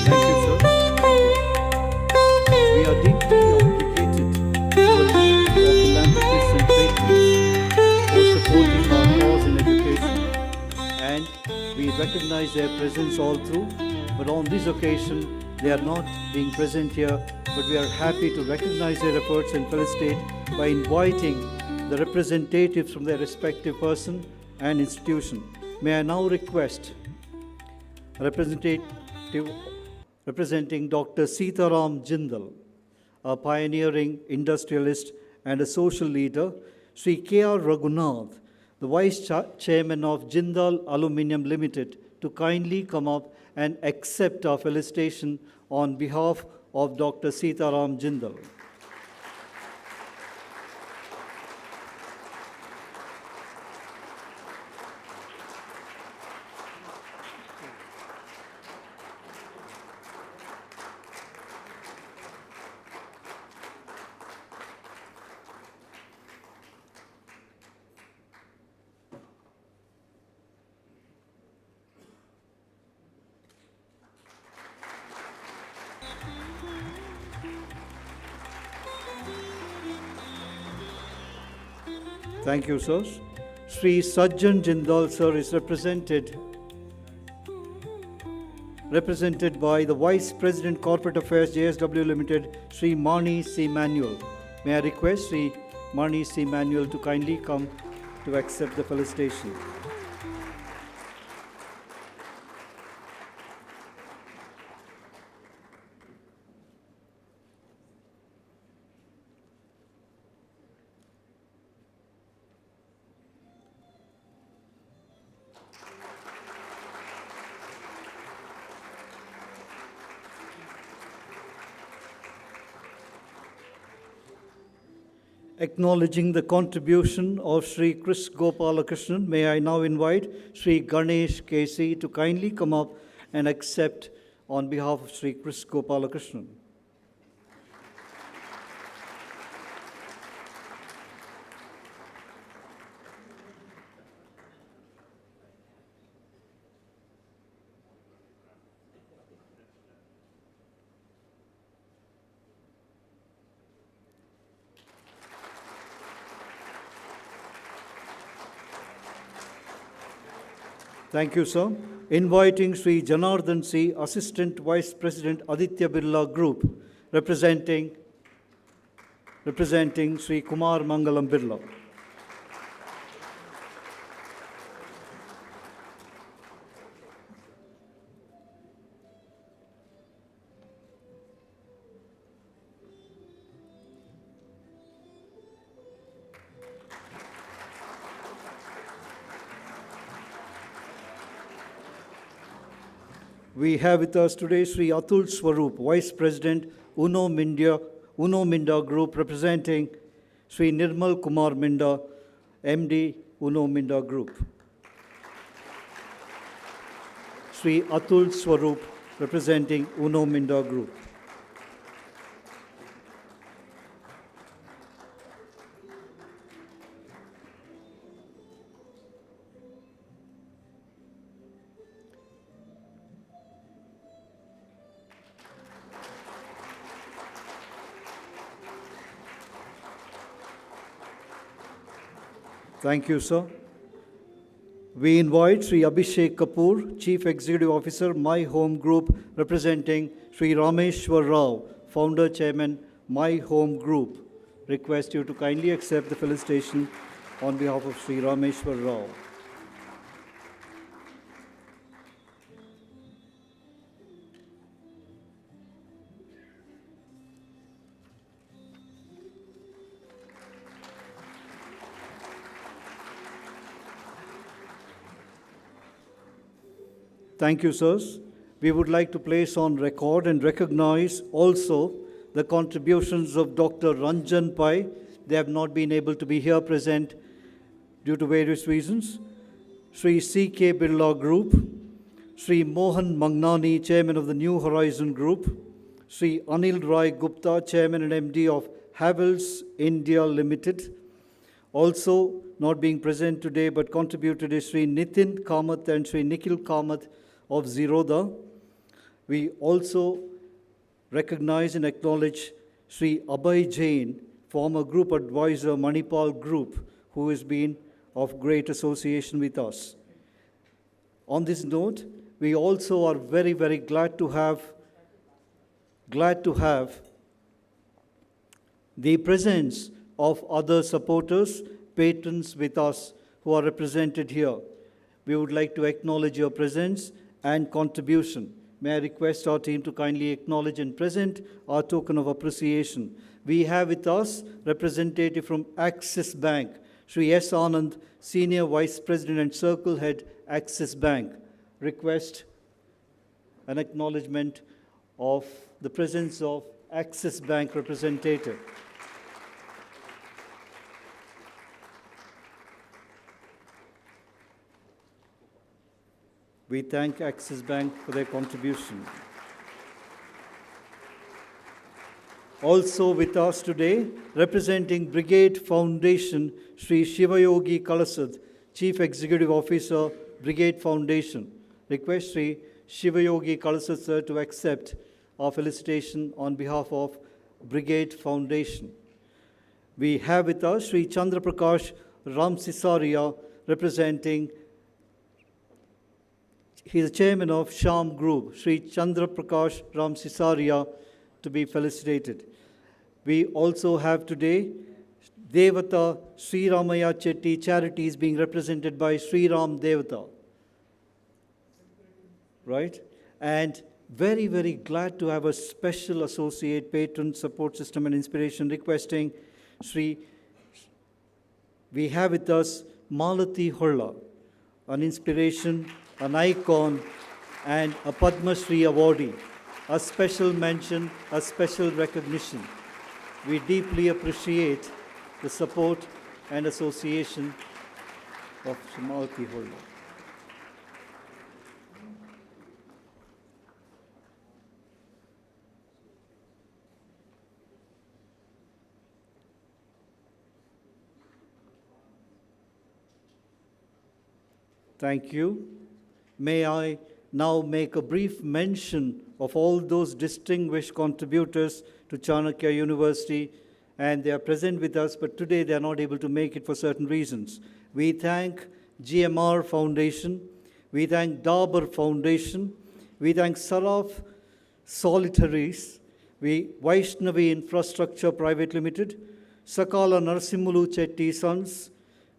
Thank you, sir. We are deeply obligated to a league of philanthropists and patrons for supporting our cause in education, and we recognize their presence all through. But on this occasion, they are not being present here, but we are happy to recognize their efforts and felicitate by inviting the representatives from their respective person and institution. May I now request representing Dr. Sitaram Jindal, a pioneering industrialist and a social leader, Sri K.R. Raghunath, the Vice Chairman of Jindal Aluminium Limited, to kindly come up and accept our felicitation on behalf of Dr. Sitaram Jindal. Thank you, sir. Sri Sajjan Jindal, sir, is represented by the Vice President Corporate Affairs, JSW Limited, Sri Mani C. Manuel. May I request Sri Mani C. Manuel to kindly come to accept the felicitation. Acknowledging the contribution of Sri Chris Gopalakrishnan, may I now invite Sri Ganesh Kesi to kindly come up and accept on behalf of Sri Chris Gopalakrishnan. Thank you, sir. Inviting Sri Janardhan C., Assistant Vice President, Aditya Birla Group, representing Sri Kumar Mangalam Birla. We have with us today Sri Atul Swarup, Vice President, Uno Minda Group, representing Sri Nirmal Kumar Minda, MD, Uno Minda Group. Sri Atul Swarup, representing Uno Minda Group. Thank you, sir. We invite Sri Abhishek Kapoor, Chief Executive Officer, My Home Group, representing Sri Rameshwar Rao, Founder Chairman, My Home Group. Request you to kindly accept the felicitation on behalf of Sri Rameshwar Rao. Thank you, sirs. We would like to place on record and recognize also the contributions of Dr. Ranjan Pai. They have not been able to be here present due to various reasons. Sri C.K. Birla Group, Sri Mohan Magnani, Chairman of the New Horizon Group, Sri Anil Rai Gupta, Chairman and MD of Havells India Limited. Also not being present today but contributed is Sri Nitin Kamath and Sri Nikhil Kamath of Zerodha. We also recognize and acknowledge Sri Abhay Jain, former group advisor, Manipal Group, who has been of great association with us. On this note, we also are very, very glad to have the presence of other supporters, patrons with us who are represented here. We would like to acknowledge your presence and contribution. May I request our team to kindly acknowledge and present our token of appreciation. We have with us representative from Axis Bank, Sri S. Anand, Senior Vice President and Circle Head, Axis Bank. Request an acknowledgement of the presence of Axis Bank representative. We thank Axis Bank for their contribution. Also with us today, representing Brigade Foundation, Sri Shivayogi Kalasad, Chief Executive Officer, Brigade Foundation. Request Sri Shivayogi Kalasad sir to accept our felicitation on behalf of Brigade Foundation. We have with us Sri Chandra Prakash Ramsisaria, representing, he is the chairman of Sham Group, Sri Chandra Prakash Ramsisaria, to be felicitated. We also have today Devata Sri Ramaya Chetty Charities being represented by Sri Ram Devata. Right? And very, very glad to have a special associate, patron, support system and inspiration requesting we have with us Malati Holla, an inspiration, an icon, and a Padma Shri awardee. A special mention, a special recognition. We deeply appreciate the support and association of Malati Holla. Thank you. May I now make a brief mention of all those distinguished contributors to Chanakya University, and they are present with us, but today they are not able to make it for certain reasons. We thank GMR Foundation, we thank Dabur Foundation, we thank Saraf Solitaries, Vaishnavi Infrastructure Private Limited, Sakala Narasimulu Chetty Sons,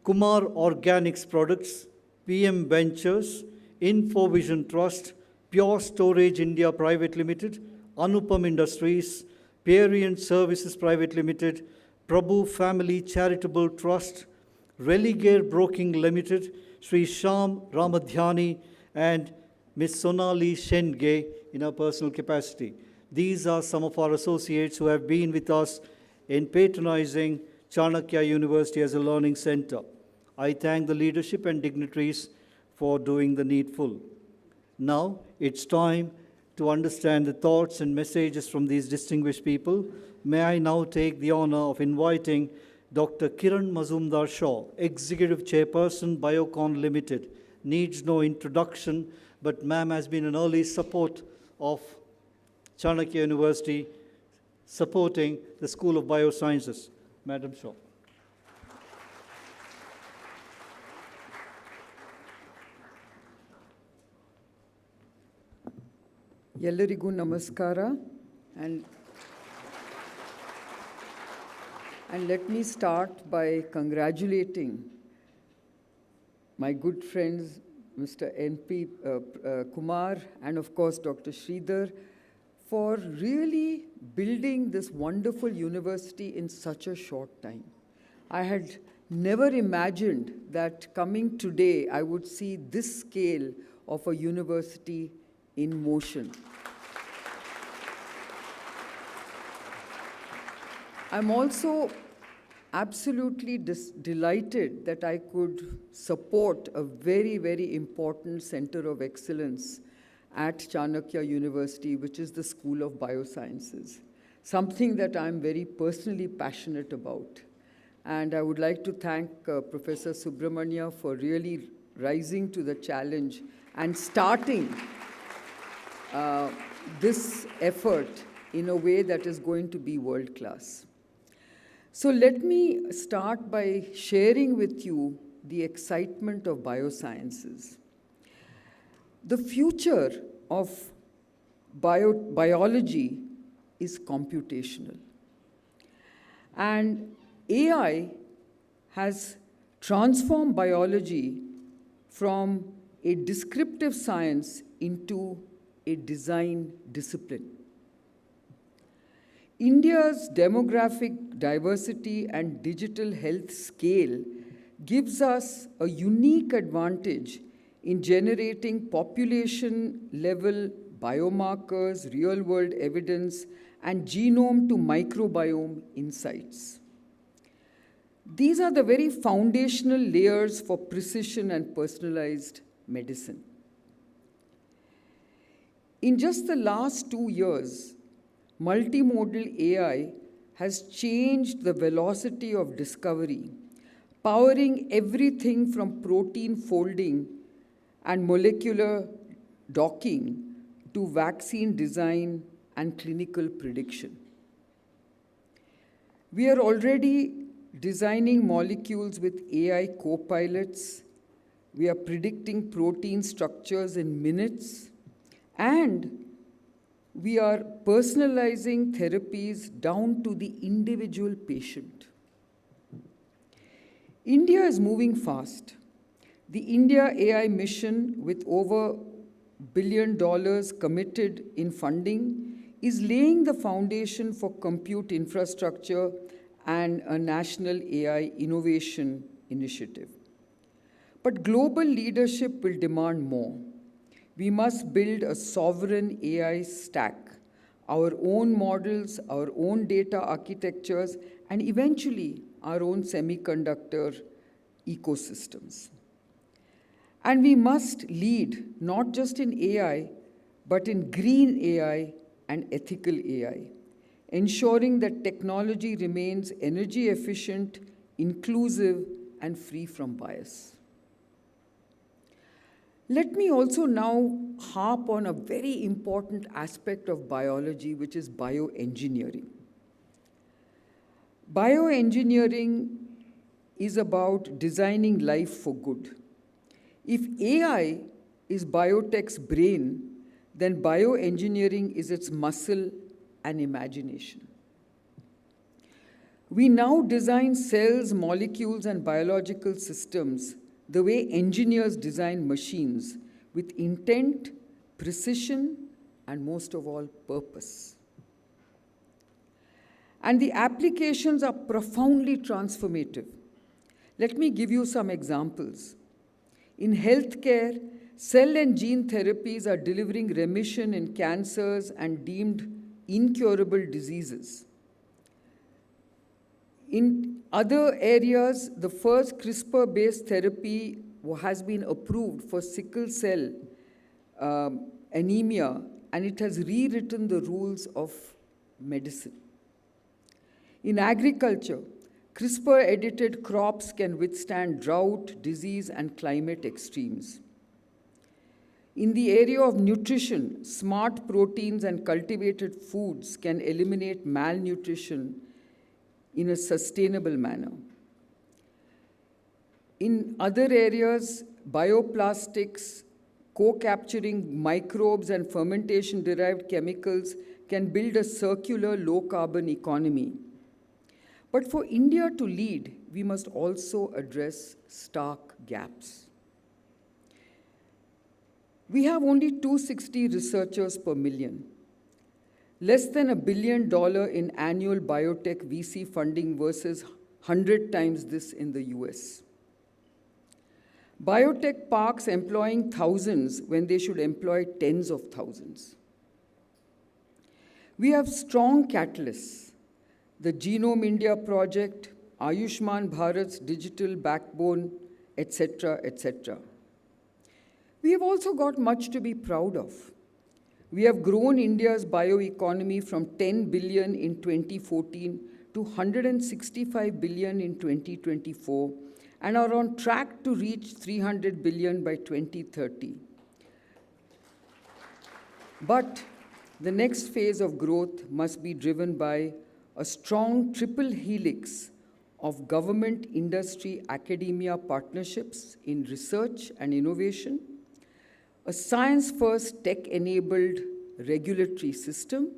Kumar Organics Products, PM Ventures, Infovision Trust, Pure Storage India Private Limited, Anupam Industries, Parient Services Private Limited, Prabhu Family Charitable Trust, Religare Broking Limited, Sri Sham Ramadhyani, and Ms. Sonali Shenge in her personal capacity. These are some of our associates who have been with us in patronizing Chanakya University as a learning center. I thank the leadership and dignitaries for doing the needful. Now, it's time to understand the thoughts and messages from these distinguished people. May I now take the honor of inviting Dr. Kiran Mazumdar Shaw, Executive Chairperson, Biocon Limited. Needs no introduction, but ma'am has been an early support of Chanakya University, supporting the School of Biosciences. Madam Shaw. ಎಲ್ಲರಿಗೂ ನಮಸ್ಕಾರ and let me start by congratulating my good friends Mr. N.P. Kumar and of course Dr. Sridhar for really building this wonderful university in such a short time. I had never imagined that coming today I would see this scale of a university in motion. I'm also absolutely delighted that I could support a very, very important center of excellence at Chanakya University, which is the School of Biosciences, something that I'm very personally passionate about. And I would like to thank Professor Subramania for really rising to the challenge and starting this effort in a way that is going to be world-class. So let me start by sharing with you the excitement of biosciences. The future of biology is computational. And AI has transformed biology from a descriptive science into a design discipline. India's demographic diversity and digital health scale gives us a unique advantage in generating population-level biomarkers, real-world evidence, and genome to microbiome insights. These are the very foundational layers for precision and personalized medicine. In just the last 2 years, multimodal AI has changed the velocity of discovery, powering everything from protein folding and molecular docking to vaccine design and clinical prediction. We are already designing molecules with AI co-pilots. We are predicting protein structures in minutes, and we are personalizing therapies down to the individual patient. India is moving fast. The India AI mission, with over $1 billion committed in funding, is laying the foundation for compute infrastructure and a national AI innovation initiative. But global leadership will demand more. We must build a sovereign AI stack, our own models, our own data architectures, and eventually our own semiconductor ecosystems. And we must lead not just in AI, but in green AI and ethical AI, ensuring that technology remains energy efficient, inclusive, and free from bias. Let me also now harp on a very important aspect of biology, which is bioengineering. Bioengineering is about designing life for good. If AI is biotech's brain, then bioengineering is its muscle and imagination. We now design cells, molecules, and biological systems the way engineers design machines, with intent, precision, and most of all, purpose. And the applications are profoundly transformative. Let me give you some examples. In healthcare, cell and gene therapies are delivering remission in cancers and deemed incurable diseases. In other areas, the first CRISPR-based therapy has been approved for sickle cell anemia, and it has rewritten the rules of medicine. In agriculture, CRISPR-edited crops can withstand drought, disease, and climate extremes. In the area of nutrition, smart proteins and cultivated foods can eliminate malnutrition in a sustainable manner. In other areas, bioplastics, co-capturing microbes and fermentation-derived chemicals can build a circular, low-carbon economy. But for India to lead, we must also address stark gaps. We have only 260 researchers per million, less than $1 billion in annual biotech VC funding versus 100 times this in the US. Biotech parks employing thousands when they should employ tens of thousands. We have strong catalysts: the Genome India project, Ayushman Bharat's digital backbone, etc., etc. We have also got much to be proud of. We have grown India's bioeconomy from 10 billion in 2014 to 165 billion in 2024 and are on track to reach 300 billion by 2030. But the next phase of growth must be driven by a strong triple helix of government, industry, academia partnerships in research and innovation, a science-first, tech-enabled regulatory system,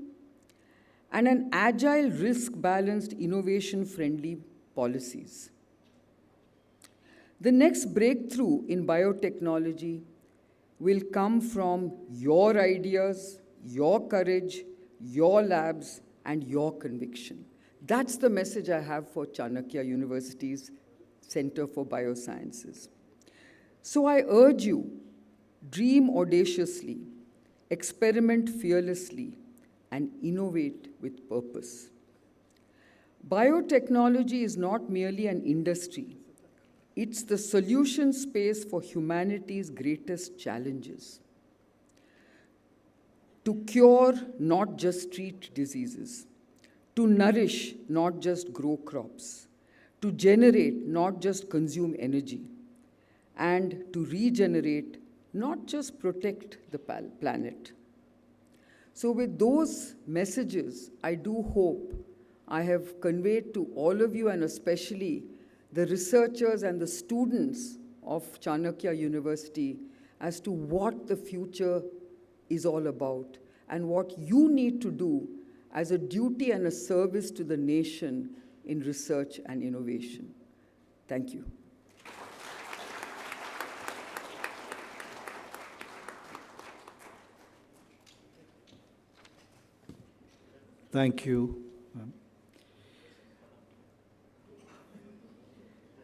and an agile, risk-balanced, innovation-friendly policies. The next breakthrough in biotechnology will come from your ideas, your courage, your labs, and your conviction. That's the message I have for Chanakya University's Center for Biosciences. So I urge you, dream audaciously, experiment fearlessly, and innovate with purpose. Biotechnology is not merely an industry. It's the solution space for humanity's greatest challenges. To cure, not just treat diseases. To nourish, not just grow crops. To generate, not just consume energy. And to regenerate, not just protect the planet. So with those messages, I do hope I have conveyed to all of you, and especially the researchers and the students of Chanakya University, as to what the future is all about and what you need to do as a duty and a service to the nation in research and innovation. Thank you. Thank you.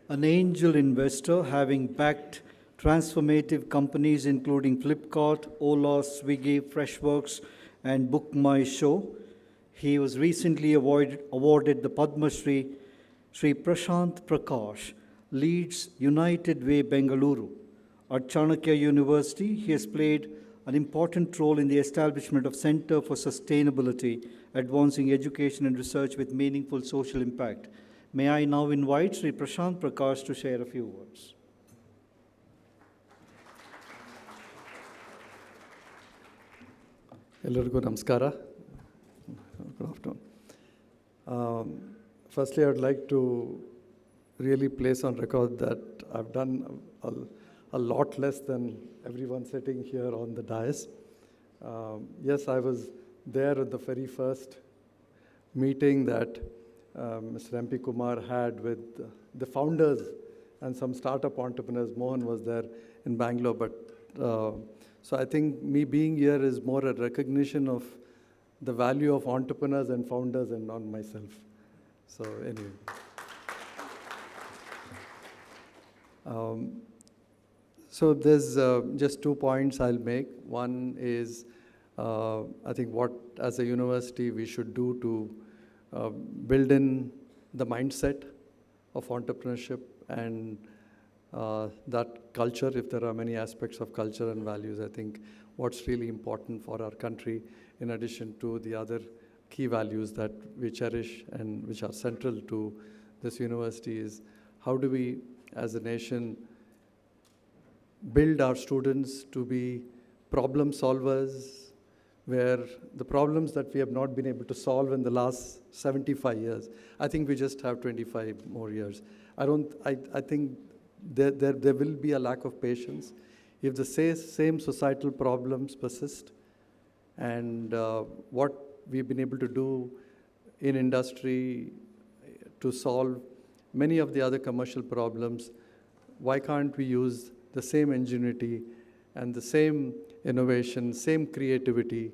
An angel investor having backed transformative companies including Flipkart, Ola, Swiggy, Freshworks, and Book My Show, he was recently awarded the Padma Shri. Sri Prashant Prakash leads United Way Bengaluru. At Chanakya University, he has played an important role in the establishment of Center for Sustainability, advancing education and research with meaningful social impact. May I now invite Sri Prashant Prakash to share a few words. Ellarigu namaskara. Good afternoon. Firstly, I would like to really place on record that I've done a lot less than everyone sitting here on the dais. Yes, I was there at the very first meeting that Mr. MP Kumar had with the founders and some startup entrepreneurs. Mohan was there in Bangalore, but so I think me being here is more a recognition of the value of entrepreneurs and founders and not myself. So anyway. So there's just 2 points I'll make. One is, I think what as a university we should do to build in the mindset of entrepreneurship and that culture, if there are many aspects of culture and values. I think what's really important for our country, in addition to the other key values that we cherish and which are central to this university, is how do we as a nation build our students to be problem solvers, where the problems that we have not been able to solve in the last 75 years, I think we just have 25 more years. I think there will be a lack of patience if the same societal problems persist. And what we've been able to do in industry to solve many of the other commercial problems, why can't we use the same ingenuity and the same innovation, same creativity?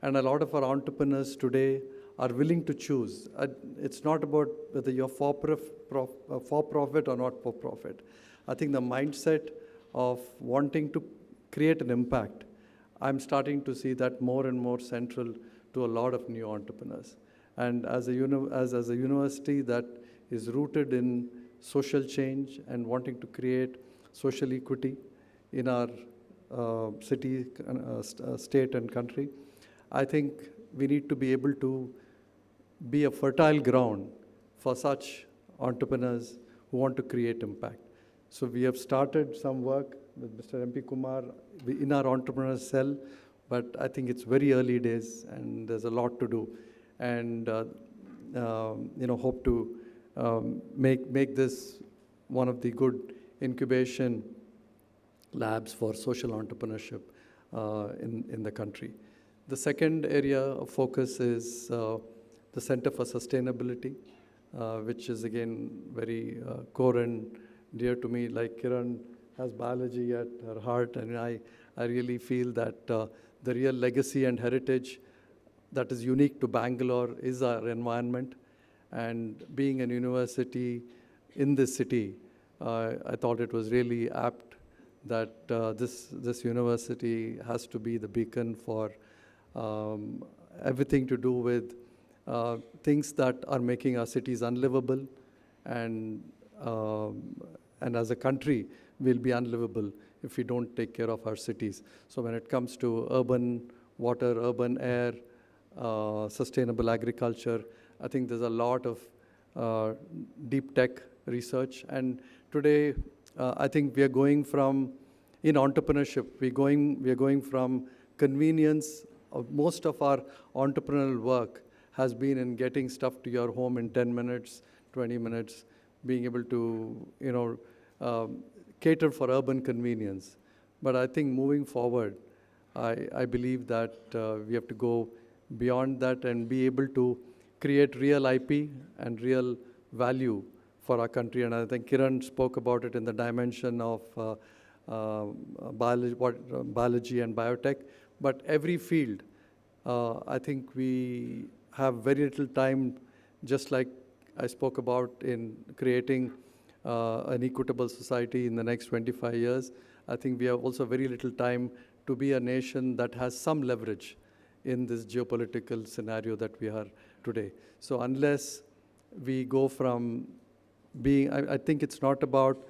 And a lot of our entrepreneurs today are willing to choose. It's not about whether you're for profit or not for profit. I think the mindset of wanting to create an impact, I'm starting to see that more and more central to a lot of new entrepreneurs. And as a university that is rooted in social change and wanting to create social equity in our city, state and country, I think we need to be able to be a fertile ground for such entrepreneurs who want to create impact. So we have started some work with Mr. MP Kumar in our entrepreneur cell, but I think it's very early days and there's a lot to do. And hope to make this one of the good incubation labs for social entrepreneurship in the country. The second area of focus is the Center for Sustainability, which is again very core and dear to me. Like Kiran has biology at her heart, and I really feel that the real legacy and heritage that is unique to Bangalore is our environment. And being a university in this city, I thought it was really apt that this university has to be the beacon for everything to do with things that are making our cities unlivable, and as a country, we'll be unlivable if we don't take care of our cities. So when it comes to urban water, urban air, sustainable agriculture, I think there's a lot of deep tech research. And today, I think we are going from, in entrepreneurship, we are going from convenience. Most of our entrepreneurial work has been in getting stuff to your home in 10 minutes, 20 minutes, being able to, cater for urban convenience. But I think moving forward, I believe that we have to go beyond that and be able to create real IP and real value for our country. And I think Kiran spoke about it in the dimension of biology and biotech. But every field, I think we have very little time, just like I spoke about in creating an equitable society in the next 25 years. I think we have also very little time to be a nation that has some leverage in this geopolitical scenario that we are today. So unless we go from being, I think it's not about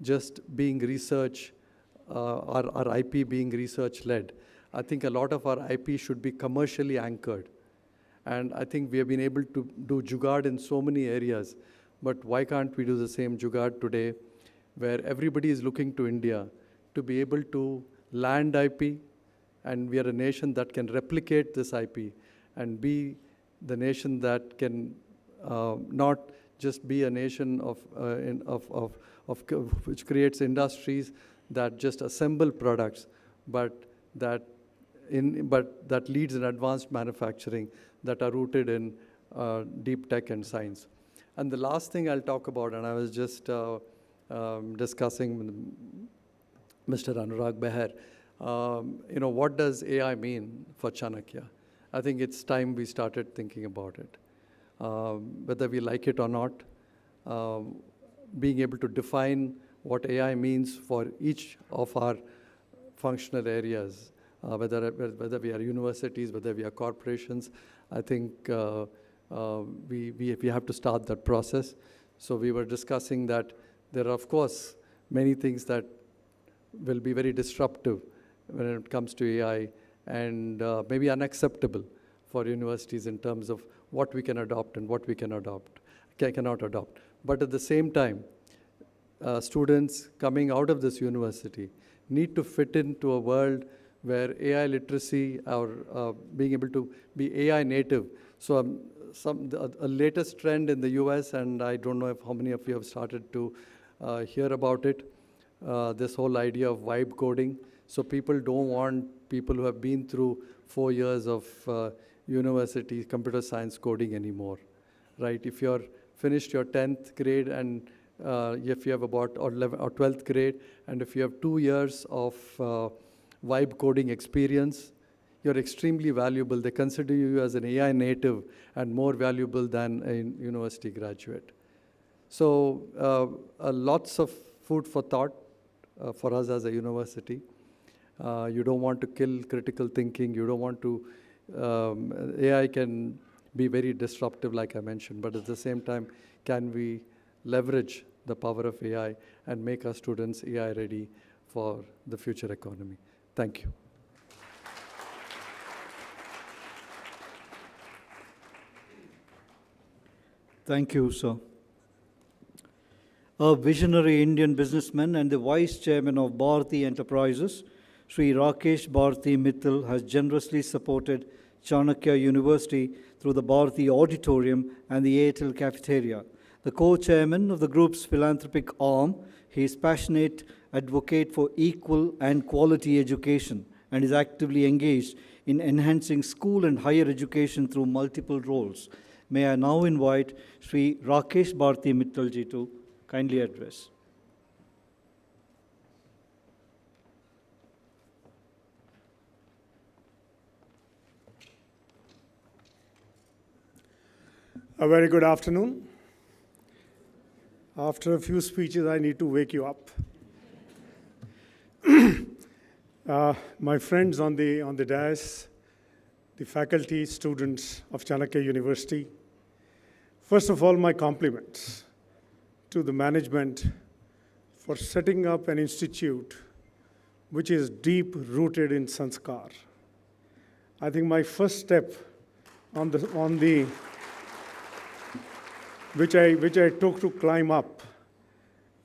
just being research, our IP being research-led. I think a lot of our IP should be commercially anchored. And I think we have been able to do jugaad in so many areas. But why can't we do the same jugaad today, where everybody is looking to India to be able to land IP, and we are a nation that can replicate this IP and be the nation that can not just be a nation which creates industries that just assemble products, but that leads in advanced manufacturing that are rooted in deep tech and science. And the last thing I'll talk about, and I was just discussing with Mr. Anurag Beher, what does AI mean for Chanakya? I think it's time we started thinking about it. Whether we like it or not, being able to define what AI means for each of our functional areas, whether we are universities, whether we are corporations, I think we have to start that process. So we were discussing that there are, of course, many things that will be very disruptive when it comes to AI and maybe unacceptable for universities in terms of what we can adopt and what we cannot adopt. But at the same time, students coming out of this university need to fit into a world where AI literacy or being able to be AI native. So a latest trend in the US, and I don't know how many of you have started to hear about it, this whole idea of vibe coding. So people don't want people who have been through 4 years of university computer science coding anymore, right? If you're finished your 10th grade and if you have about or 12th grade, and if you have 2 years of vibe coding experience, you're extremely valuable. They consider you as an AI native and more valuable than a university graduate. So lots of food for thought for us as a university. You don't want to kill critical thinking. You don't want to, AI can be very disruptive, like I mentioned, but at the same time, can we leverage the power of AI and make our students AI ready for the future economy? Thank you. Thank you, sir. A visionary Indian businessman and the Vice Chairman of Bharti Enterprises, Sri Rakesh Bharti Mittal, has generously supported Chanakya University through the Bharti Auditorium and the Airtel Cafeteria. The co-chairman of the group's philanthropic arm, he is passionate advocate for equal and quality education and is actively engaged in enhancing school and higher education through multiple roles. May I now invite Sri Rakesh Bharti Mittalji to kindly address. A very good afternoon. After a few speeches, I need to wake you up. My friends on the dais, the faculty, students of Chanakya University, first of all, my compliments to the management for setting up an institute which is deep-rooted in sanskar. I think my first step which I took to climb up,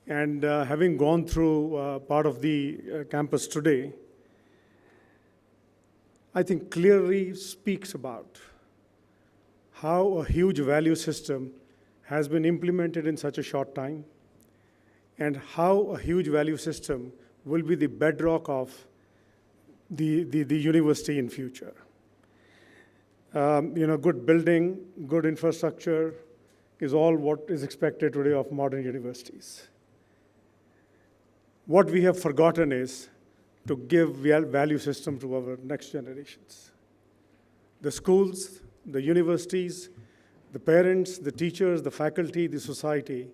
and having gone through part of the campus today, I think clearly speaks about how a huge value system has been implemented in such a short time, and how a huge value system will be the bedrock of the university in future. Good building, good infrastructure is all what is expected today of modern universities. What we have forgotten is to give value system to our next generations. The schools, the universities, the parents, the teachers, the faculty, the society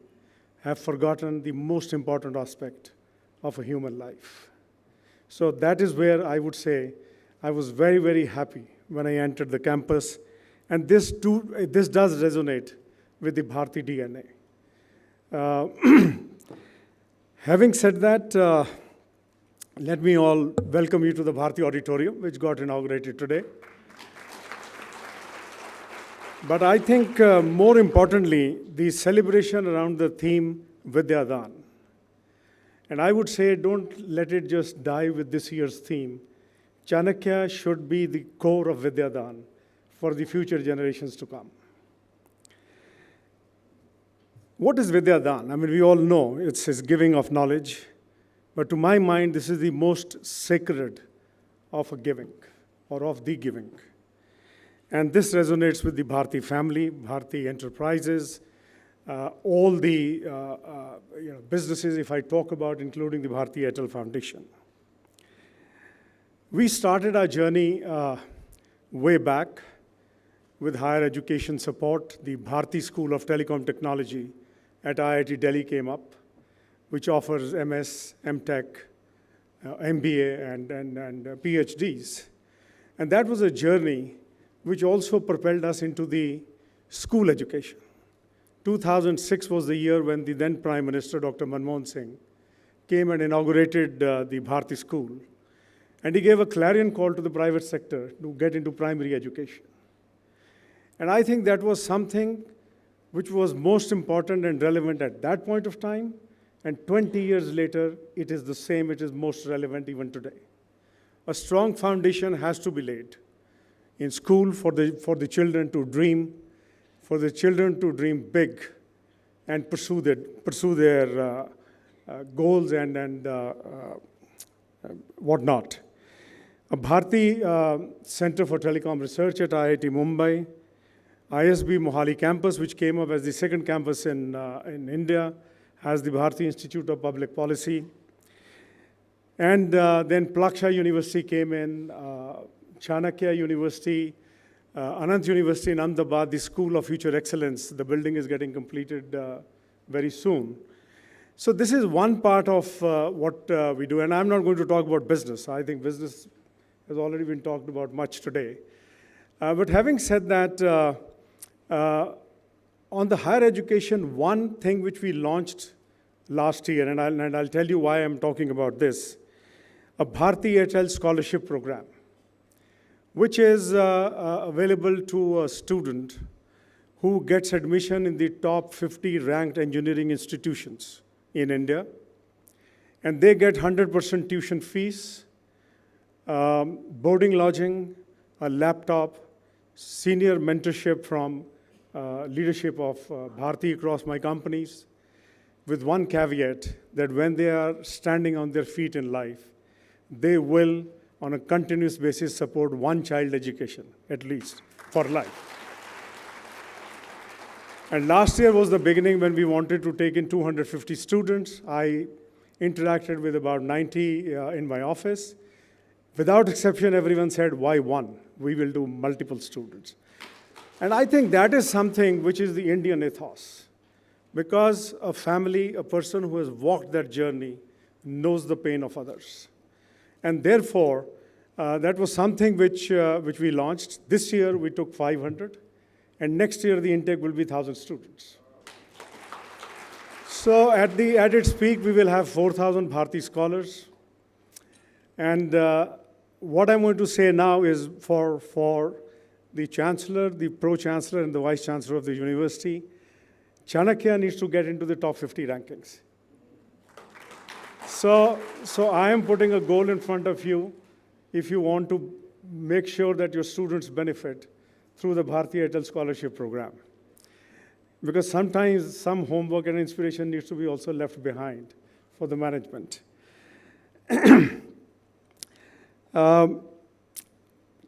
have forgotten the most important aspect of a human life. So that is where I would say I was very, very happy when I entered the campus. And this does resonate with the Bharti DNA. Having said that, let me all welcome you to the Bharti Auditorium, which got inaugurated today. But I think more importantly, the celebration around the theme Vidyā-Dāna. And I would say don't let it just die with this year's theme. Chanakya should be the core of Vidyā-Dāna for the future generations to come. What is Vidyā-Dāna? I mean, we all know it's his giving of knowledge, but to my mind, this is the most sacred of a giving, or of the giving. And this resonates with the Bharti family, Bharti enterprises, all the businesses, if I talk about, including the Bharti Airtel Foundation. We started our journey way back with higher education support. The Bharti School of Telecom Technology at IIT Delhi came up, which offers MS, MTech, MBA, and PhDs. And that was a journey which also propelled us into the school education. 2006 was the year when the then Prime Minister, Dr. Manmohan Singh, came and inaugurated the Bharti School. And he gave a clarion call to the private sector to get into primary education. And I think that was something which was most important and relevant at that point of time. And 20 years later, it is the same, it is most relevant even today. A strong foundation has to be laid in school for the children to dream, for the children to dream big and pursue their goals and whatnot. A Bharti Center for Telecom Research at IIT Mumbai, ISB Mohali campus, which came up as the second campus in India, has the Bharti Institute of Public Policy. And then Plaksha University came in, Chanakya University, Anant University in Ahmedabad, the School of Future Excellence. The building is getting completed very soon. So this is one part of what we do, and I'm not going to talk about business. I think business has already been talked about much today. But having said that, on the higher education, one thing which we launched last year, and I'll tell you why I'm talking about this, a Bharti Airtel scholarship program, which is available to a student who gets admission in the top 50 ranked engineering institutions in India. And they get 100% tuition fees, boarding, lodging, a laptop, senior mentorship from leadership of Bharti across my companies, with one caveat that when they are standing on their feet in life, they will, on a continuous basis, support one child education, at least, for life. And last year was the beginning when we wanted to take in 250 students. I interacted with about 90 in my office. Without exception, everyone said, why one? We will do multiple students. And I think that is something which is the Indian ethos. Because a family, a person who has walked that journey, knows the pain of others. And therefore, that was something which we launched. This year, we took 500. And next year, the intake will be 1,000 students. So at its peak, we will have 4,000 Bharti scholars. And what I'm going to say now is for the chancellor, the pro-chancellor, and the vice-chancellor of the university, Chanakya needs to get into the top 50 rankings. So I am putting a goal in front of you if you want to make sure that your students benefit through the Bharti Airtel Scholarship Program. Because sometimes some homework and inspiration needs to be also left behind for the management.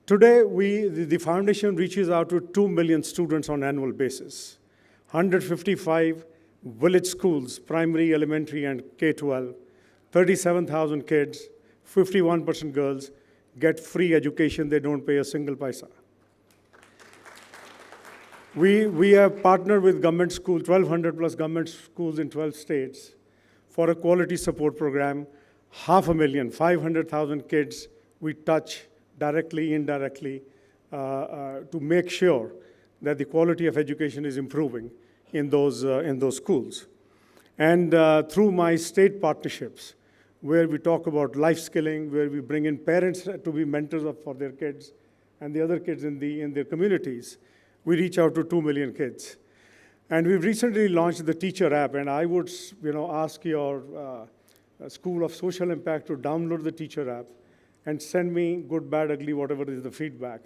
Today, the foundation reaches out to 2 million students on an annual basis. 155 village schools, primary, elementary, and K-12, 37,000 kids, 51% girls, get free education. They don't pay a single paisa. We have partnered with government schools, 1,200 plus government schools in 12 states for a quality support program. 500,000, 500,000 kids we touch directly, indirectly, to make sure that the quality of education is improving in those schools. And through my state partnerships, where we talk about life skilling, where we bring in parents to be mentors for their kids and the other kids in their communities, we reach out to 2 million kids. And we've recently launched the teacher app, and I would ask your School of Social Impact to download the teacher app and send me good, bad, ugly, whatever is the feedback.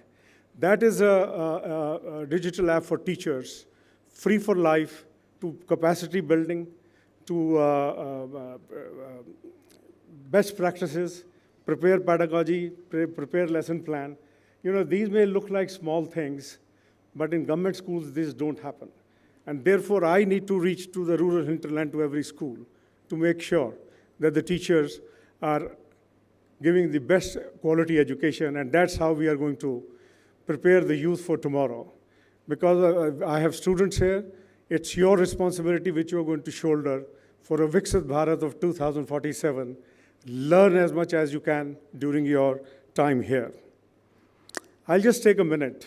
That is a digital app for teachers, free for life, to capacity building, to best practices, prepare pedagogy, prepare lesson plan. These may look like small things, but in government schools, this don't happen. And therefore, I need to reach to the rural hinterland, to every school, to make sure that the teachers are giving the best quality education, and that's how we are going to prepare the youth for tomorrow. Because I have students here, it's your responsibility which you're going to shoulder for a Viksit Bharat of 2047. Learn as much as you can during your time here. I'll just take a minute.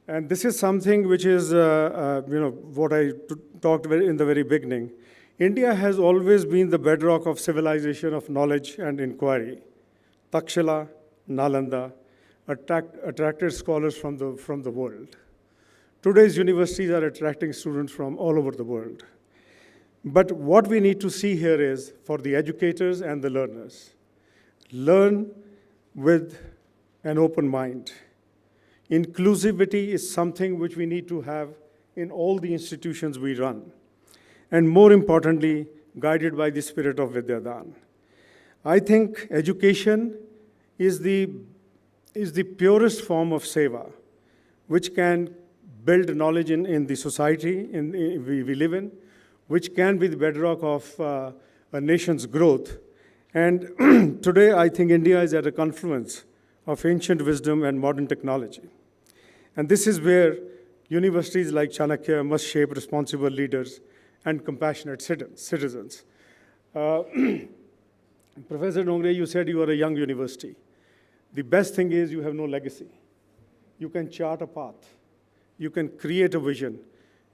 And this is something which is, what I talked in the very beginning. India has always been the bedrock of civilization, of knowledge and inquiry. Takshila, Nalanda attracted scholars from the world. Today's universities are attracting students from all over the world. But what we need to see here is, for the educators and the learners, learn with an open mind. Inclusivity is something which we need to have in all the institutions we run. And more importantly, guided by the spirit of Vidyā-Dāna. I think education is the purest form of seva, which can build knowledge in the society we live in, which can be the bedrock of a nation's growth. And today, I think India is at a confluence of ancient wisdom and modern technology. And this is where universities like Chanakya must shape responsible leaders and compassionate citizens. Professor Dongre, you said you are a young university. The best thing is you have no legacy. You can chart a path. You can create a vision.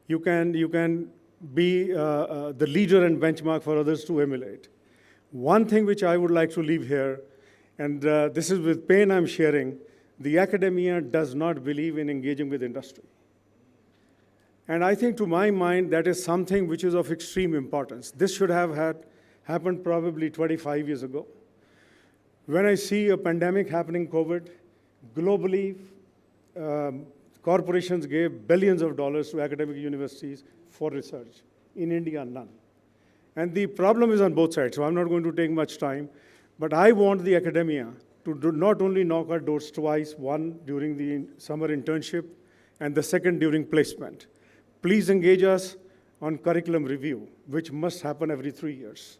You can be the leader and benchmark for others to emulate. One thing which I would like to leave here, and this is with pain I'm sharing, the academia does not believe in engaging with industry. And I think to my mind, that is something which is of extreme importance. This should have happened probably 25 years ago. When I see a pandemic happening, COVID, globally, corporations gave billions of dollars to academic universities for research. In India, none. And the problem is on both sides, so I'm not going to take much time. But I want the academia to not only knock our doors twice, one during the summer internship and the second during placement. Please engage us on curriculum review, which must happen every 3 years.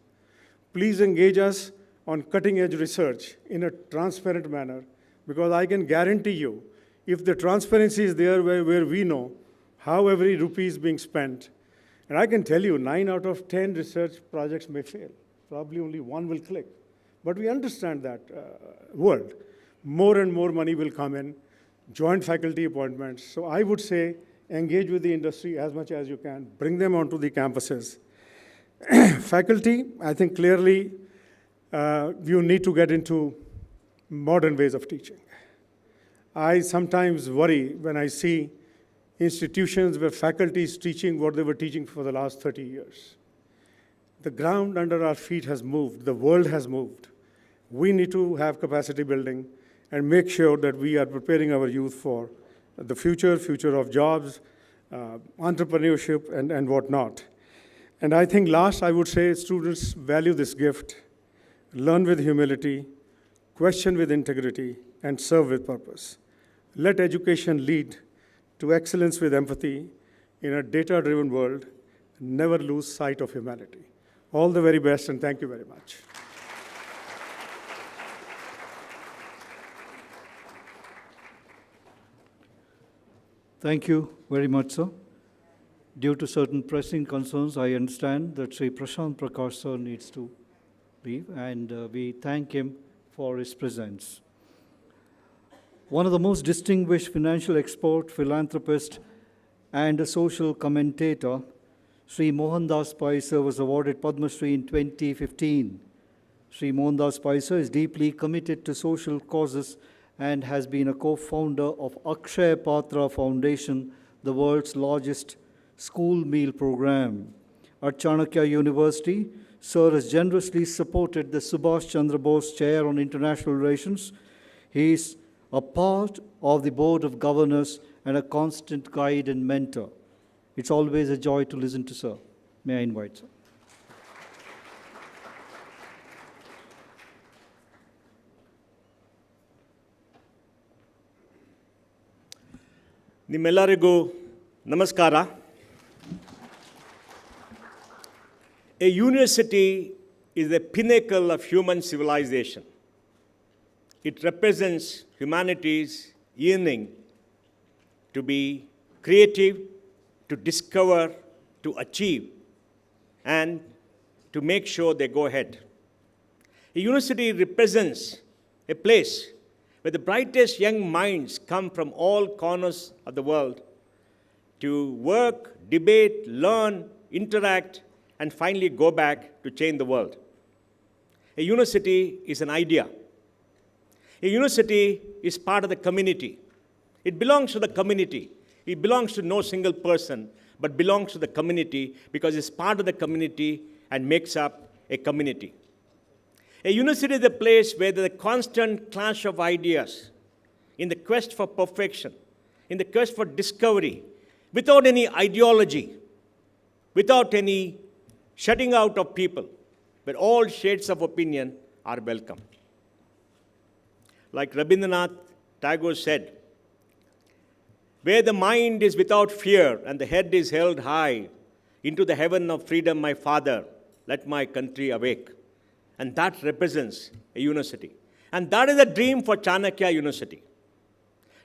Please engage us on cutting-edge research in a transparent manner, because I can guarantee you, if the transparency is there where we know how every rupee is being spent, and I can tell you 9 out of 10 research projects may fail. Probably only one will click. But we understand that world. More and more money will come in, joint faculty appointments. So I would say engage with the industry as much as you can, bring them onto the campuses. Faculty, I think clearly you need to get into modern ways of teaching. I sometimes worry when I see institutions where faculty is teaching what they were teaching for the last 30 years. The ground under our feet has moved. The world has moved. We need to have capacity building and make sure that we are preparing our youth for the future of jobs, entrepreneurship, and whatnot. And I think last, I would say students value this gift, learn with humility, question with integrity, and serve with purpose. Let education lead to excellence with empathy in a data-driven world. Never lose sight of humanity. All the very best, and thank you very much. Thank you very much, sir. Due to certain pressing concerns, I understand that Sri Prashant Prakash sir needs to leave, and we thank him for his presence. One of the most distinguished financial expert, philanthropist, and a social commentator, Sri Mohandas Pai sir was awarded Padma Shri in 2015. Sri Mohandas Pai sir is deeply committed to social causes and has been a co-founder of Akshaya Patra Foundation, the world's largest school meal program. At Chanakya University, sir has generously supported the Subhash Chandra Bose Chair on International Relations. He is a part of the Board of Governors and a constant guide and mentor. It's always a joy to listen to sir. May I invite sir? ನಿಮ್ಮೆಲ್ಲರಿಗೂ ನಮಸ್ಕಾರ. A university is the pinnacle of human civilization. It represents humanity's yearning to be creative, to discover, to achieve, and to make sure they go ahead. A university represents a place where the brightest young minds come from all corners of the world to work, debate, learn, interact, and finally go back to change the world. A university is an idea. A university is part of the community. It belongs to the community. It belongs to no single person, but belongs to the community because it's part of the community and makes up a community. A university is a place where there's a constant clash of ideas in the quest for perfection, in the quest for discovery, without any ideology, without any shutting out of people, but all shades of opinion are welcome. Like Rabindranath Tagore said, where the mind is without fear and the head is held high, into the heaven of freedom, my father, let my country awake. And that represents a university. And that is a dream for Chanakya University.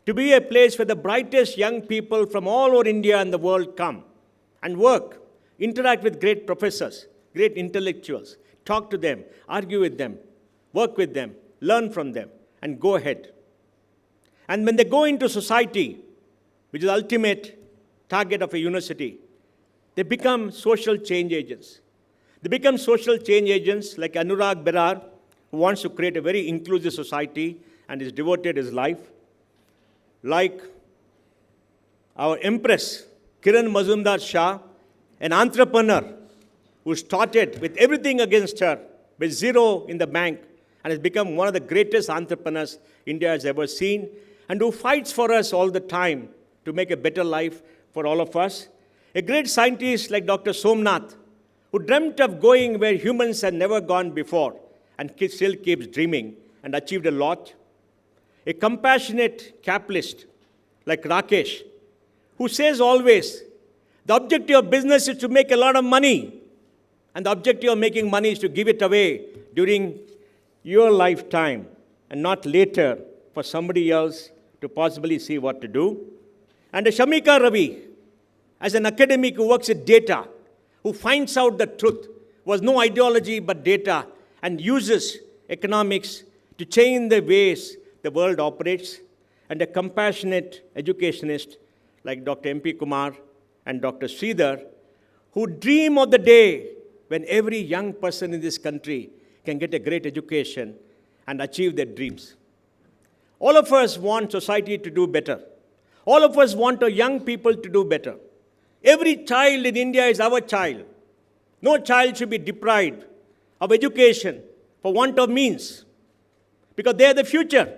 To be a place where the brightest young people from all over India and the world come and work interact with great professors, great intellectuals, talk to them, argue with them, work with them, learn from them, and go ahead. And when they go into society, which is the ultimate target of a university, they become social change agents. They become social change agents like Anurag Berar, who wants to create a very inclusive society and is devoted his life. Like our Empress, Kiran Mazumdar Shah, an entrepreneur who started with everything against her, with zero in the bank, and has become one of the greatest entrepreneurs India has ever seen, and who fights for us all the time to make a better life for all of us. A great scientist like Dr. Somnath, who dreamt of going where humans had never gone before, and still keeps dreaming and achieved a lot. A compassionate capitalist like Rakesh, who says always, the objective of business is to make a lot of money, and the objective of making money is to give it away during your lifetime and not later for somebody else to possibly see what to do. And Shamika Ravi, as an academic who works with data, who finds out the truth, was no ideology but data, and uses economics to change the ways the world operates. And a compassionate educationist like Dr. M.P. Kumar and Dr. Sridhar, who dream of the day when every young person in this country can get a great education and achieve their dreams. All of us want society to do better. All of us want our young people to do better. Every child in India is our child. No child should be deprived of education for want of means, because they are the future.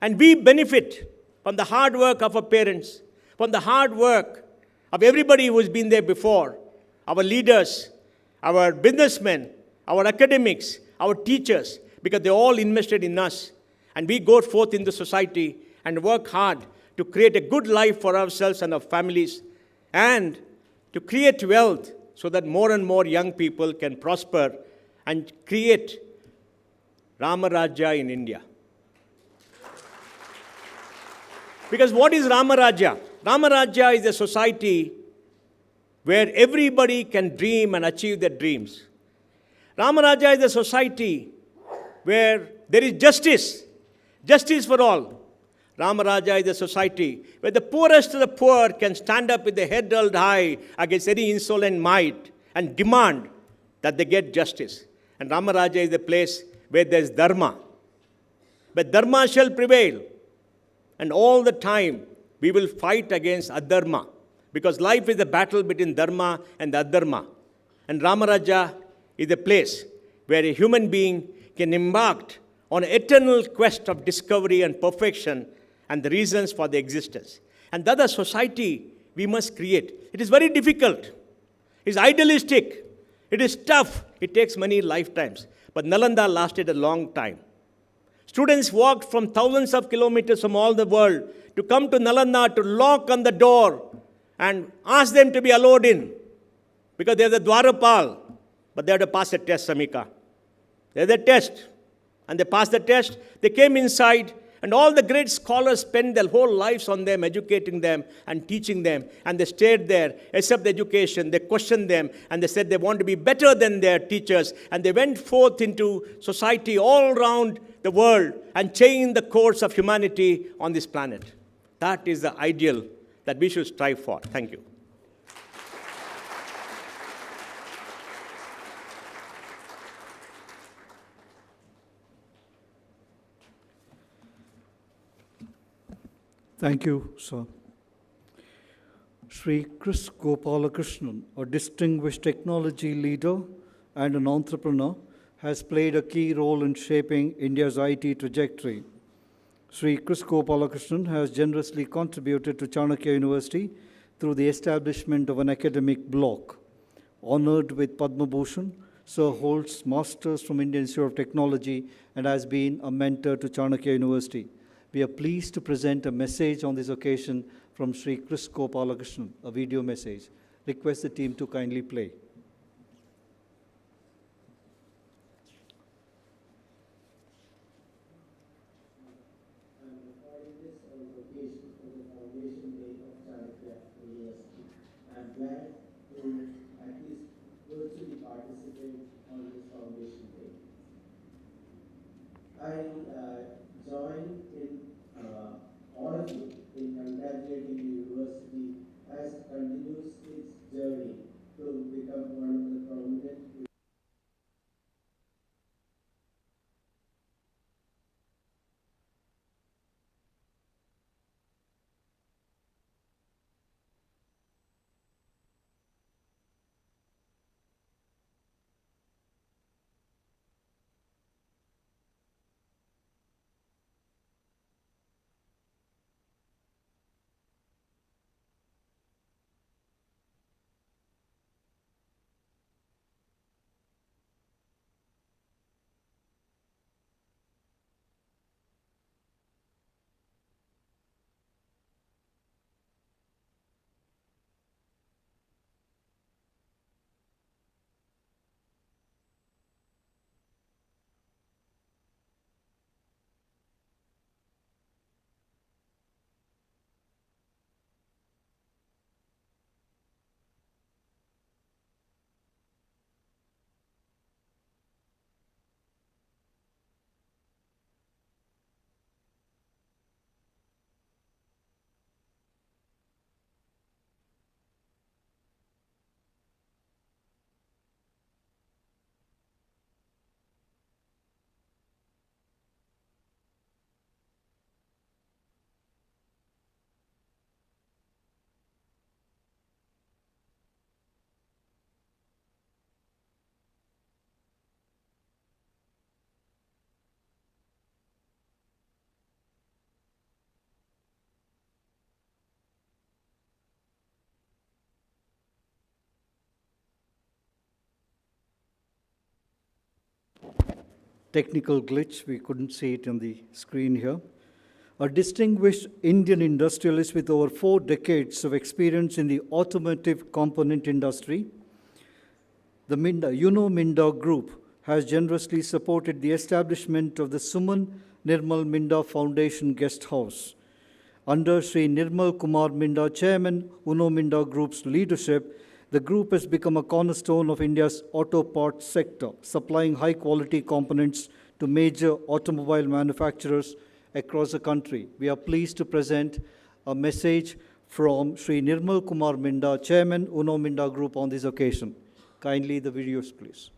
And we benefit from the hard work of our parents, from the hard work of everybody who has been there before, our leaders, our businessmen, our academics, our teachers, because they all invested in us. And we go forth in the society and work hard to create a good life for ourselves and our families, and to create wealth so that more and more young people can prosper and create Rama Rajya in India. Because what is Rama Rajya? Rama Rajya is a society where everybody can dream and achieve their dreams. Rama Rajya is a society where there is justice, justice for all. Rama Rajya is a society where the poorest of the poor can stand up with their head held high against any insolent might and demand that they get justice. And Rama Rajya is a place where there is dharma. But dharma shall prevail. And all the time, we will fight against adharma, because life is a battle between dharma and adharma. And Rama Rajya is a place where a human being can embark on an eternal quest of discovery and perfection and the reasons for the existence. And that is society we must create. It is very difficult. It is idealistic. It is tough. It takes many lifetimes. But Nalanda lasted a long time. Students walked from thousands of kilometers from all the world to come to Nalanda to knock on the door and ask them to be allowed in. Because they're the Dwarapal, but they had to pass a test, Samika. There's a test. And they passed the test. They came inside, and all the great scholars spent their whole lives on them, educating them and teaching them. And they stayed there, accept the education. They questioned them, and they said they want to be better than their teachers. And they went forth into society all around the world and changed the course of humanity on this planet. That is the ideal that we should strive for. Thank you. Thank you, sir. Sri Chris Gopalakrishnan, a distinguished technology leader and an entrepreneur, has played a key role in shaping India's IT trajectory. Sri Chris Gopalakrishnan has generously contributed to Chanakya University through the establishment of an academic block. Honored with Padma Bhushan, Sir holds Masters from Indian Institute of Technology and has been a mentor to Chanakya University. We are pleased to present a message on this occasion from Sri Chris Gopalakrishnan, a video message. Request the team to kindly play. I'm glad to at least participate on this Foundation Day. I join in all of you in congratulating the university as it continues its journey to become one of the prominent. Technical glitch, we couldn't see it on the screen here. A distinguished Indian industrialist with over 4 decades of experience in the automotive component industry, the Minda Group has generously supported the establishment of the Suman Nirmal Minda Foundation Guest House. Under Sri Nirmal Kumar Minda, Chairman, Uno Minda Group's leadership, the group has become a cornerstone of India's auto parts sector, supplying high-quality components to major automobile manufacturers across the country. We are pleased to present a message from Sri Nirmal Kumar Minda, Chairman, Uno Minda Group on this occasion. Kindly the videos, please.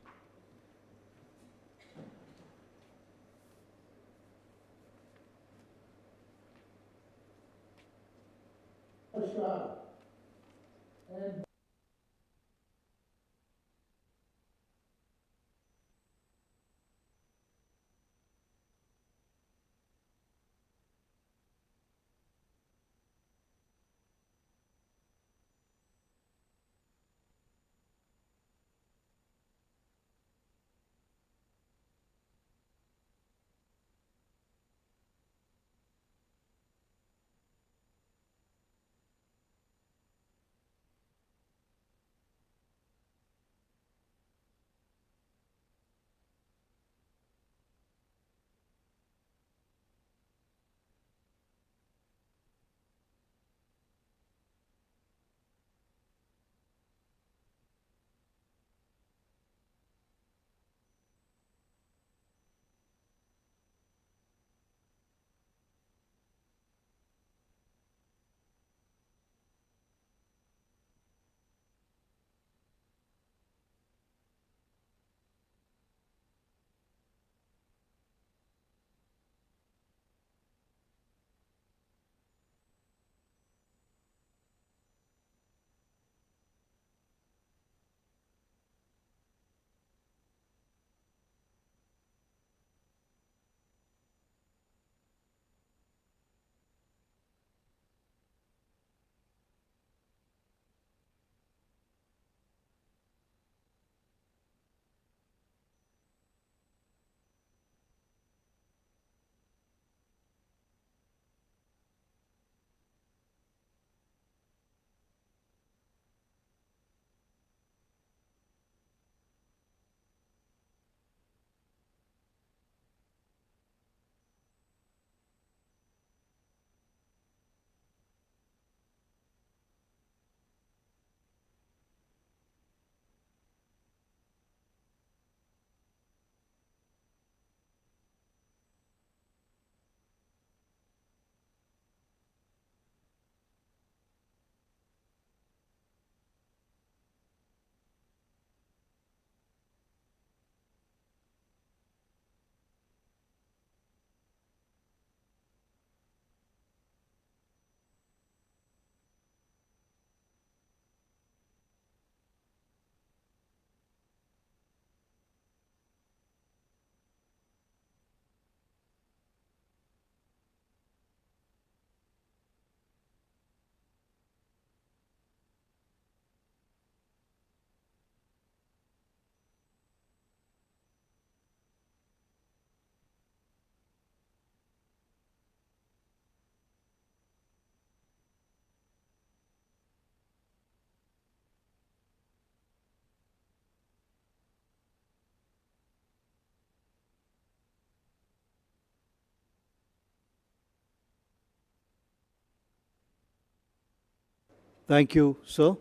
Thank you, sir.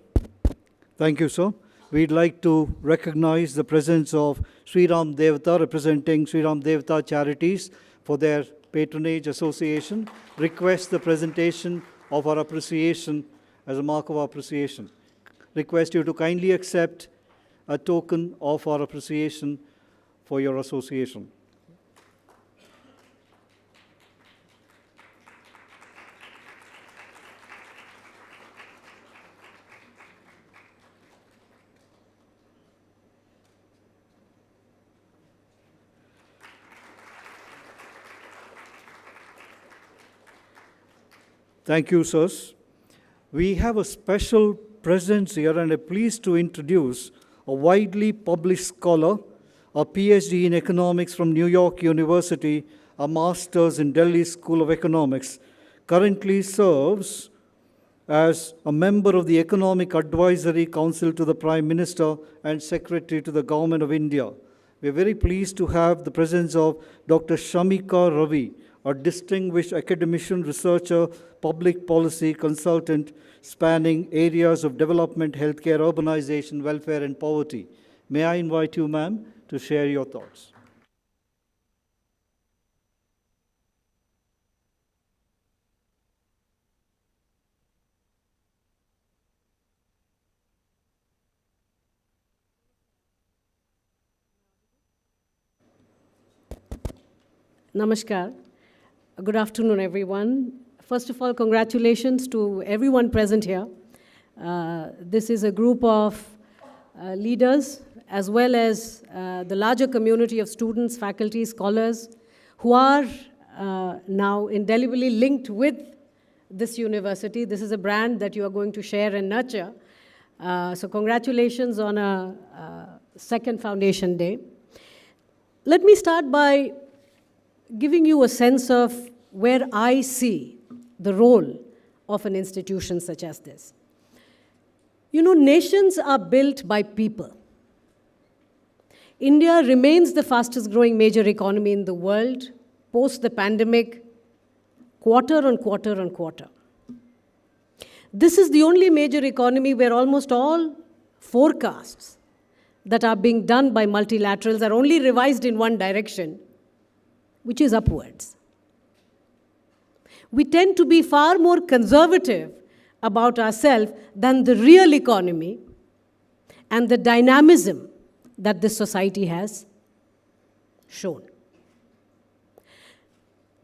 Thank you, sir. We'd like to recognize the presence of Sri Ram Devata, representing Sri Ram Devata Charities for their patronage association. Request the presentation of our appreciation as a mark of appreciation. Request you to kindly accept a token of our appreciation for your association. Thank you, sirs. We have a special presence here, and I'm pleased to introduce a widely published scholar, a PhD in economics from New York University, a master's in Delhi School of Economics, currently serves as a member of the Economic Advisory Council to the Prime Minister and Secretary to the Government of India. We are very pleased to have the presence of Dr. Chanakya Ravi, a distinguished academician, researcher, public policy consultant spanning areas of development, healthcare, urbanization, welfare, and poverty. May I invite you, ma'am, to share your thoughts. Namaskar. Good afternoon, everyone. First of all, congratulations to everyone present here. This is a group of leaders, as well as the larger community of students, faculty, scholars, who are now indelibly linked with this university. This is a brand that you are going to share and nurture. So congratulations on a second Foundation Day. Let me start by giving you a sense of where I see the role of an institution such as this. You know, nations are built by people. India remains the fastest growing major economy in the world post the pandemic, quarter on quarter on quarter. This is the only major economy where almost all forecasts that are being done by multilaterals are only revised in one direction, which is upwards. We tend to be far more conservative about ourselves than the real economy and the dynamism that this society has shown.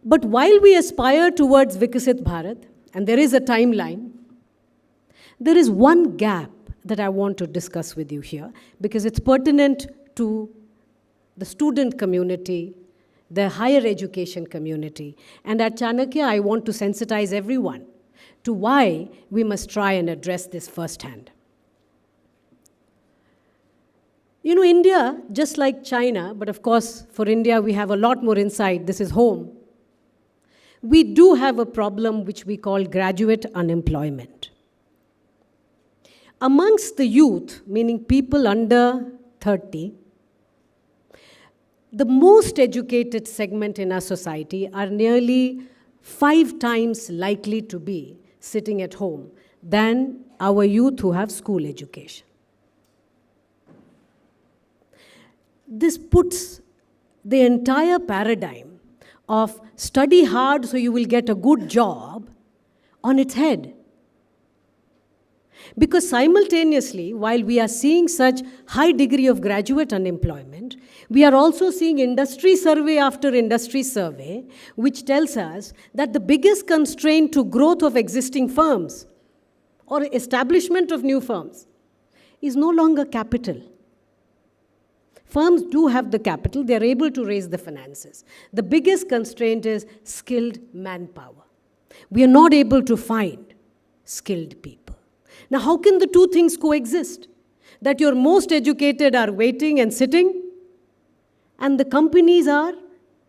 But while we aspire towards Vikasit Bharat, and there is a timeline, there is one gap that I want to discuss with you here, because it's pertinent to the student community, the higher education community. And at Chanakya, I want to sensitize everyone to why we must try and address this firsthand. You know, India, just like China, but of course, for India, we have a lot more insight. This is home. We do have a problem which we call graduate unemployment. Amongst the youth, meaning people under 30, the most educated segment in our society are nearly 5 times likely to be sitting at home than our youth who have school education. This puts the entire paradigm of study hard so you will get a good job on its head. Because simultaneously, while we are seeing such high degree of graduate unemployment, we are also seeing industry survey after industry survey, which tells us that the biggest constraint to growth of existing firms or establishment of new firms is no longer capital. Firms do have the capital, they are able to raise the finances. The biggest constraint is skilled manpower. We are not able to find skilled people. Now, how can the two things coexist? That your most educated are waiting and sitting, and the companies are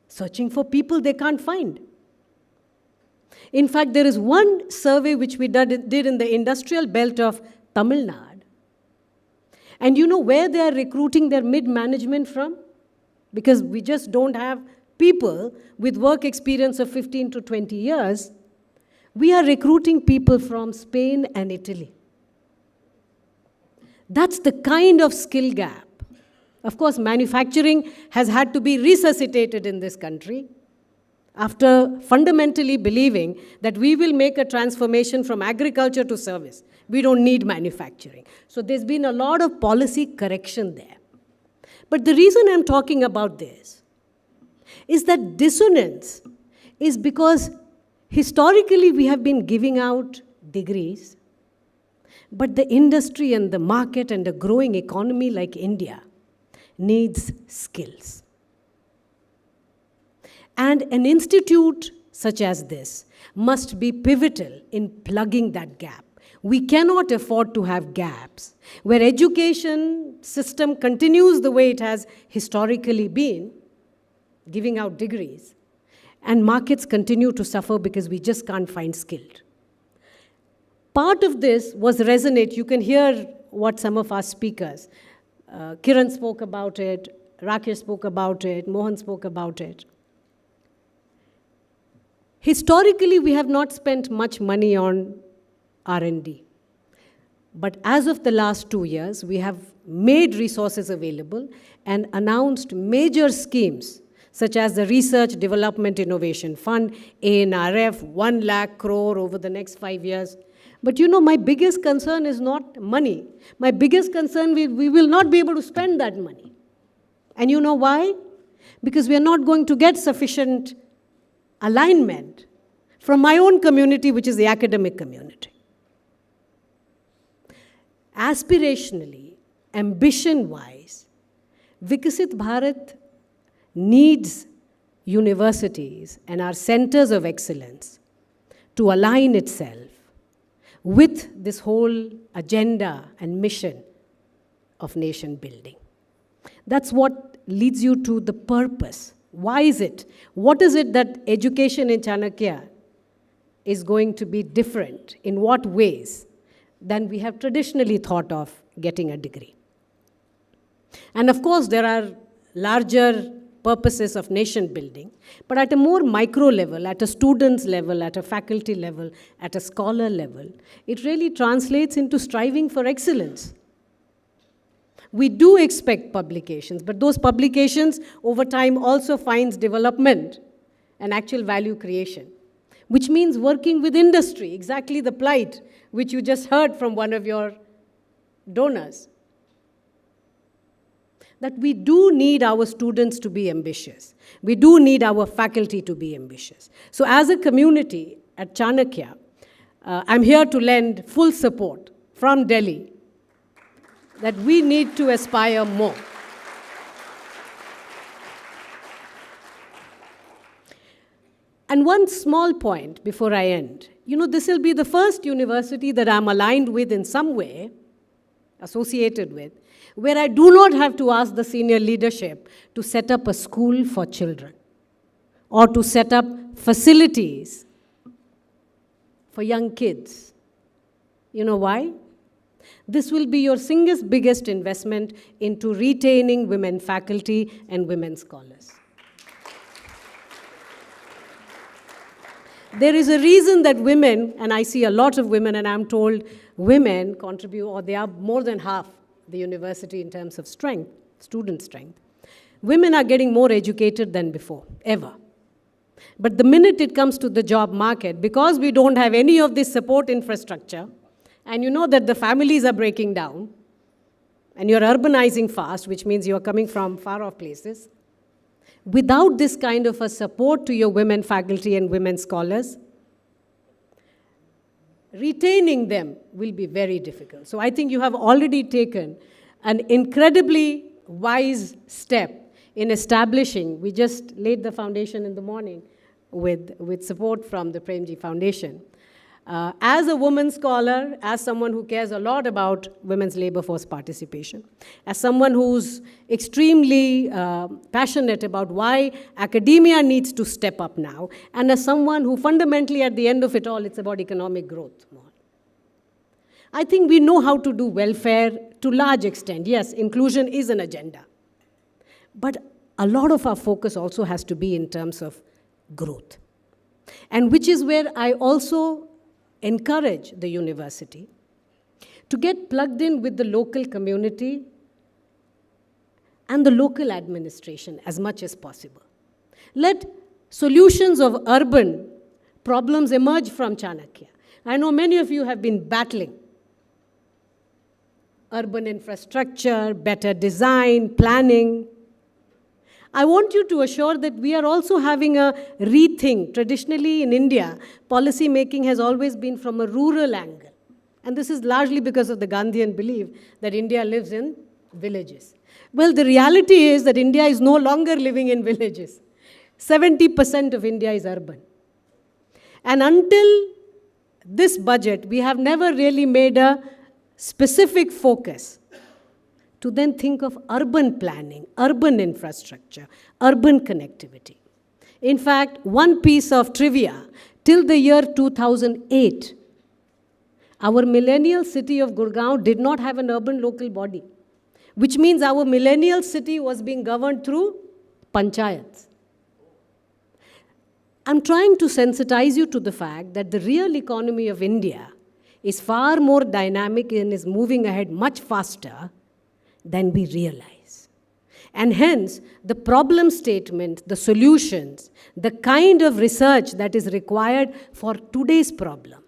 searching for people they can't find. In fact, there is one survey which we did in the industrial belt of Tamil Nadu. And you know where they are recruiting their mid-management from? Because we just don't have people with work experience of 15 to 20 years. We are recruiting people from Spain and Italy. That's the kind of skill gap. Of course, manufacturing has had to be resuscitated in this country after fundamentally believing that we will make a transformation from agriculture to service. We don't need manufacturing. So there's been a lot of policy correction there. But the reason I'm talking about this is that dissonance is because historically we have been giving out degrees, but the industry and the market and a growing economy like India needs skills. And an institute such as this must be pivotal in plugging that gap. We cannot afford to have gaps where education system continues the way it has historically been, giving out degrees, and markets continue to suffer because we just can't find skilled. Part of this was resonate. You can hear what some of our speakers, Kiran spoke about it, Rakesh spoke about it, Mohan spoke about it. Historically, we have not spent much money on R&D. But as of the last 2 years, we have made resources available and announced major schemes such as the Research Development Innovation Fund, ANRF, 1 lakh crore over the next 5 years. But you know, my biggest concern is not money. My biggest concern, we will not be able to spend that money. And you know why? Because we are not going to get sufficient alignment from my own community, which is the academic community. Aspirationally, ambition-wise, Vikasit Bharat needs universities and our centers of excellence to align itself with this whole agenda and mission of nation building. That's what leads you to the purpose. Why is it? What is it that education in Chanakya is going to be different? In what ways than we have traditionally thought of getting a degree? And of course, there are larger purposes of nation building, but at a more micro level, at a student's level, at a faculty level, at a scholar level, it really translates into striving for excellence. We do expect publications, but those publications over time also finds development and actual value creation, which means working with industry, exactly the plight which you just heard from one of your donors. That we do need our students to be ambitious. We do need our faculty to be ambitious. So as a community at Chanakya, I'm here to lend full support from Delhi that we need to aspire more. And one small point before I end. You know, this will be the first university that I'm aligned with in some way, associated with, where I do not have to ask the senior leadership to set up a school for children or to set up facilities for young kids. You know why? This will be your single biggest investment into retaining women faculty and women scholars. There is a reason that women, and I see a lot of women, and I'm told women contribute, or they are more than half the university in terms of strength, student strength. Women are getting more educated than before, ever. But the minute it comes to the job market, because we don't have any of this support infrastructure, and you know that the families are breaking down, and you're urbanizing fast, which means you're coming from far-off places, without this kind of a support to your women faculty and women scholars, retaining them will be very difficult. So I think you have already taken an incredibly wise step in establishing, we just laid the foundation in the morning with support from the Premji Foundation. As a woman scholar, as someone who cares a lot about women's labor force participation, as someone who's extremely passionate about why academia needs to step up now, and as someone who fundamentally at the end of it all, it's about economic growth more. I think we know how to do welfare to large extent. Yes, inclusion is an agenda. But a lot of our focus also has to be in terms of growth. And which is where I also encourage the university to get plugged in with the local community and the local administration as much as possible. Let solutions of urban problems emerge from Chanakya. I know many of you have been battling urban infrastructure, better design, planning. I want you to assure that we are also having a rethink. Traditionally in India, policy making has always been from a rural angle. And this is largely because of the Gandhian belief that India lives in villages. Well, the reality is that India is no longer living in villages. 70% of India is urban. And until this budget, we have never really made a specific focus to then think of urban planning, urban infrastructure, urban connectivity. In fact, one piece of trivia, till the year 2008, our millennial city of Gurgaon did not have an urban local body, which means our millennial city was being governed through panchayats. I'm trying to sensitize you to the fact that the real economy of India is far more dynamic and is moving ahead much faster than we realize. And hence, the problem statement, the solutions, the kind of research that is required for today's problem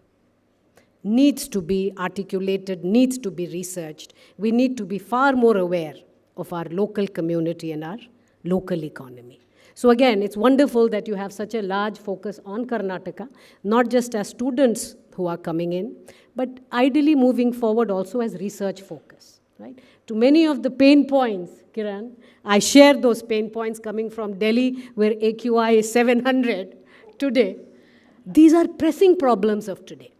needs to be articulated, needs to be researched. We need to be far more aware of our local community and our local economy. So again, it's wonderful that you have such a large focus on Karnataka, not just as students who are coming in, but ideally moving forward also as research focus, right? To many of the pain points, Kiran, I share those pain points coming from Delhi, where AQI is 700 today. These are pressing problems of today.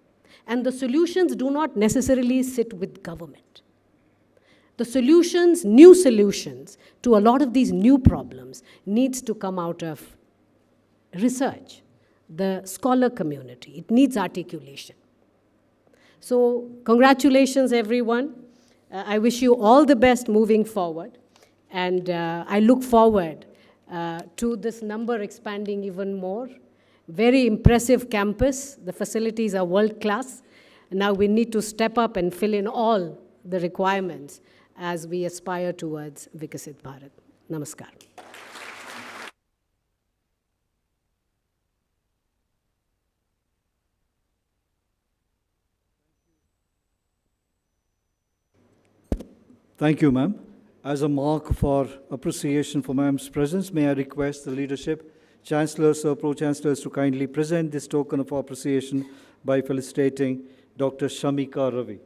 And the solutions do not necessarily sit with government. The solutions, new solutions to a lot of these new problems needs to come out of research, the scholar community. It needs articulation. So congratulations, everyone. I wish you all the best moving forward. And I look forward to this number expanding even more. Very impressive campus. The facilities are world-class. Now we need to step up and fill in all the requirements as we aspire towards Vikasit Bharat. Namaskar. Thank you, ma'am. As a mark for appreciation for ma'am's presence, may I request the leadership, chancellors or pro-chancellors to kindly present this token of appreciation by felicitating Dr. Shamika Ravi.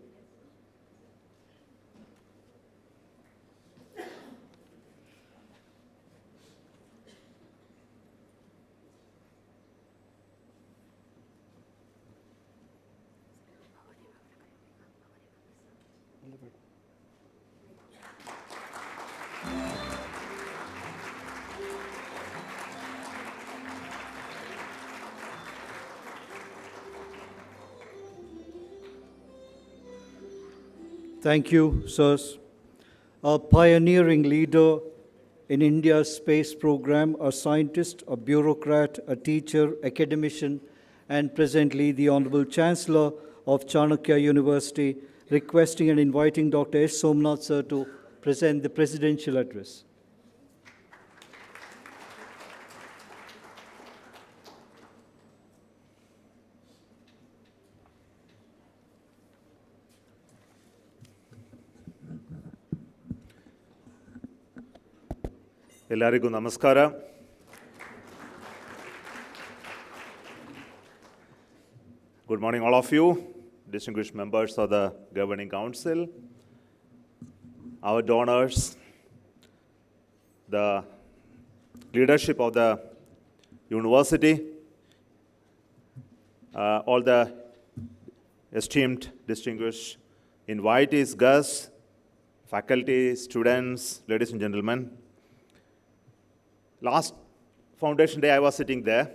Thank you, sirs. A pioneering leader in India's space program, a scientist, a bureaucrat, a teacher, academician, and presently the Honorable Chancellor of Chanakya University, requesting and inviting Dr. S. Somnath, sir, to present the presidential address. ಎಲ್ಲರಿಗೂ ನಮಸ್ಕಾರ. Good morning, all of you, distinguished members of the Governing Council, our donors, the leadership of the university, all the esteemed, distinguished invitees, guests, faculty, students, ladies and gentlemen. Last Foundation Day, I was sitting there.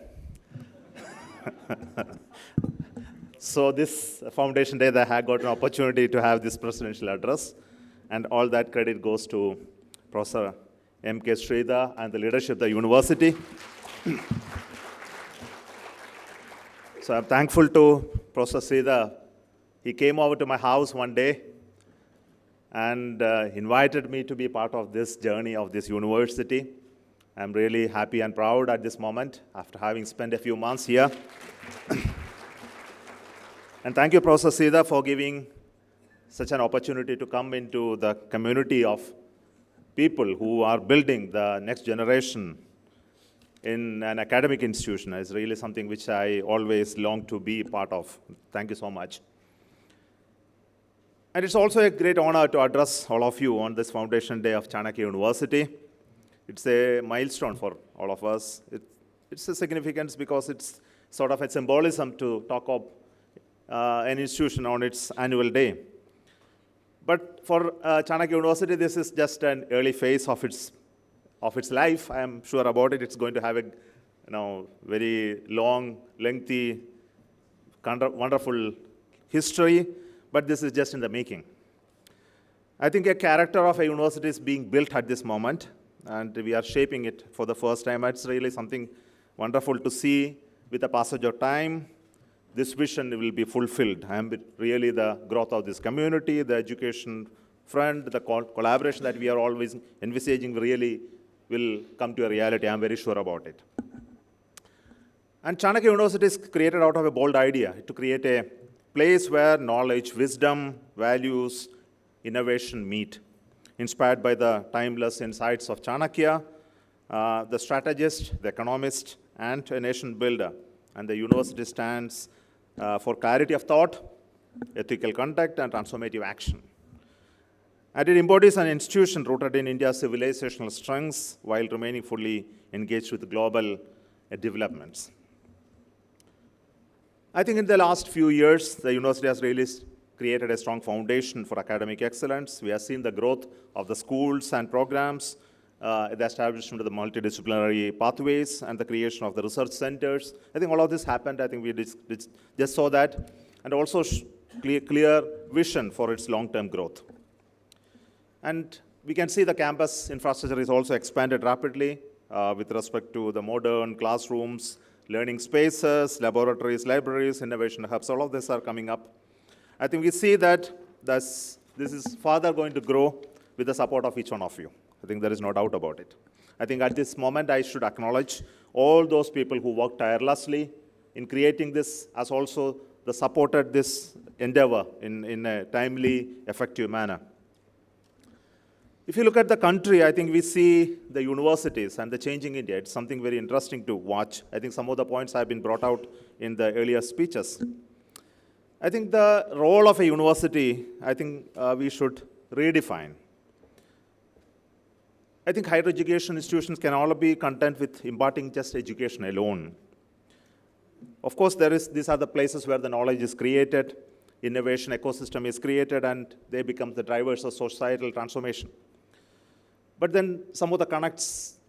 So this Foundation Day, I had got an opportunity to have this presidential address, and all that credit goes to Professor M.K. Sridhar and the leadership of the university. So I'm thankful to Professor Sridhar He came over to my house one day and invited me to be part of this journey of this university. I'm really happy and proud at this moment after having spent a few months here. And thank you, Professor Sridhar, for giving such an opportunity to come into the community of people who are building the next generation in an academic institution. It's really something which I always long to be part of. Thank you so much. And it's also a great honor to address all of you on this Foundation Day of Chanakya University. It's a milestone for all of us. It's a significance because it's sort of a symbolism to talk of an institution on its annual day. But for Chanakya University, this is just an early phase of its life. I am sure about it. It's going to have a very long, lengthy, wonderful history, but this is just in the making. I think a character of a university is being built at this moment, and we are shaping it for the first time. It's really something wonderful to see with the passage of time. This vision will be fulfilled. Really the growth of this community, the education front, the collaboration that we are always envisaging really will come to a reality. I'm very sure about it. And Chanakya University is created out of a bold idea to create a place where knowledge, wisdom, values, innovation meet. Inspired by the timeless insights of Chanakya, the strategist, the economist, and a nation builder. And the university stands for clarity of thought, ethical conduct, and transformative action. And it embodies an institution rooted in India's civilizational strengths while remaining fully engaged with global developments. I think in the last few years, the university has really created a strong foundation for academic excellence. We have seen the growth of the schools and programs, the establishment of the multidisciplinary pathways, and the creation of the research centers. I think all of this happened. I think we just saw that, and also clear vision for its long-term growth. And we can see the campus infrastructure is also expanded rapidly with respect to the modern classrooms, learning spaces, laboratories, libraries, innovation hubs. All of this are coming up. I think we see that this is further going to grow with the support of each one of you. I think there is no doubt about it. I think at this moment, I should acknowledge all those people who worked tirelessly in creating this, as also the supported this endeavor in a timely, effective manner. If you look at the country, I think we see the universities and the changing India. It's something very interesting to watch. I think some of the points have been brought out in the earlier speeches. I think the role of a university, I think we should redefine. I think higher education institutions can all be content with imparting just education alone. Of course, these are the places where the knowledge is created, innovation ecosystem is created, and they become the drivers of societal transformation. But then some of the connects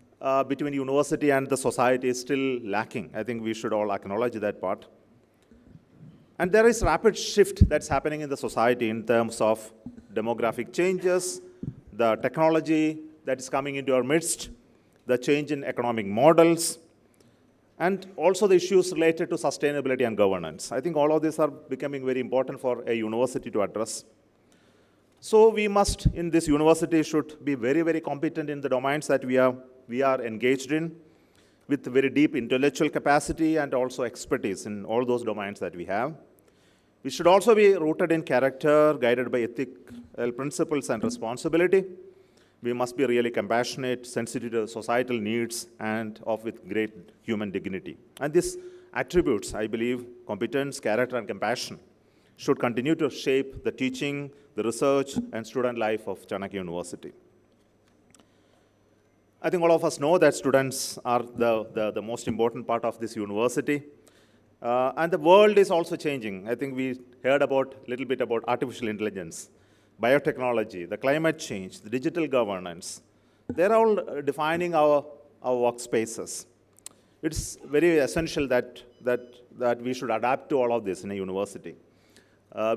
between university and the society is still lacking. I think we should all acknowledge that part. And there is rapid shift that's happening in the society in terms of demographic changes, the technology that is coming into our midst, the change in economic models, and also the issues related to sustainability and governance. I think all of these are becoming very important for a university to address. So we must, in this university, should be very, very competent in the domains that we are engaged in, with very deep intellectual capacity and also expertise in all those domains that we have. We should also be rooted in character, guided by ethical principles and responsibility. We must be really compassionate, sensitive to societal needs, and with great human dignity. And these attributes, I believe, competence, character, and compassion, should continue to shape the teaching, the research, and student life of Chanakya University. I think all of us know that students are the most important part of this university. And the world is also changing. I think we heard a little bit about artificial intelligence, biotechnology, the climate change, the digital governance. They're all defining our workspaces. It's very essential that we should adapt to all of this in a university.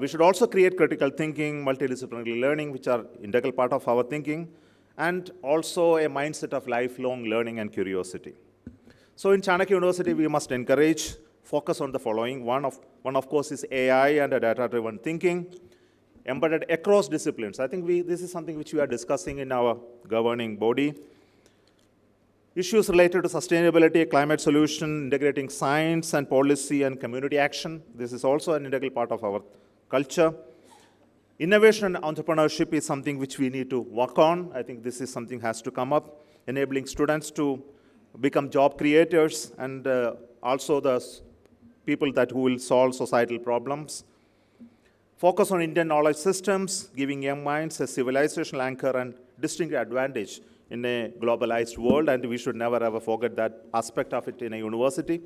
We should also create critical thinking, multidisciplinary learning, which are integral part of our thinking, and also a mindset of lifelong learning and curiosity. So in Chanakya University, we must encourage focus on the following. One, of course, is AI and data-driven thinking, embedded across disciplines. I think this is something which we are discussing in our governing body. Issues related to sustainability, climate solution, integrating science and policy and community action. This is also an integral part of our culture. Innovation and entrepreneurship is something which we need to work on. I think this is something has to come up, enabling students to become job creators and also the people who will solve societal problems. Focus on Indian knowledge systems, giving young minds a civilizational anchor and distinct advantage in a globalized world, and we should never ever forget that aspect of it in a university.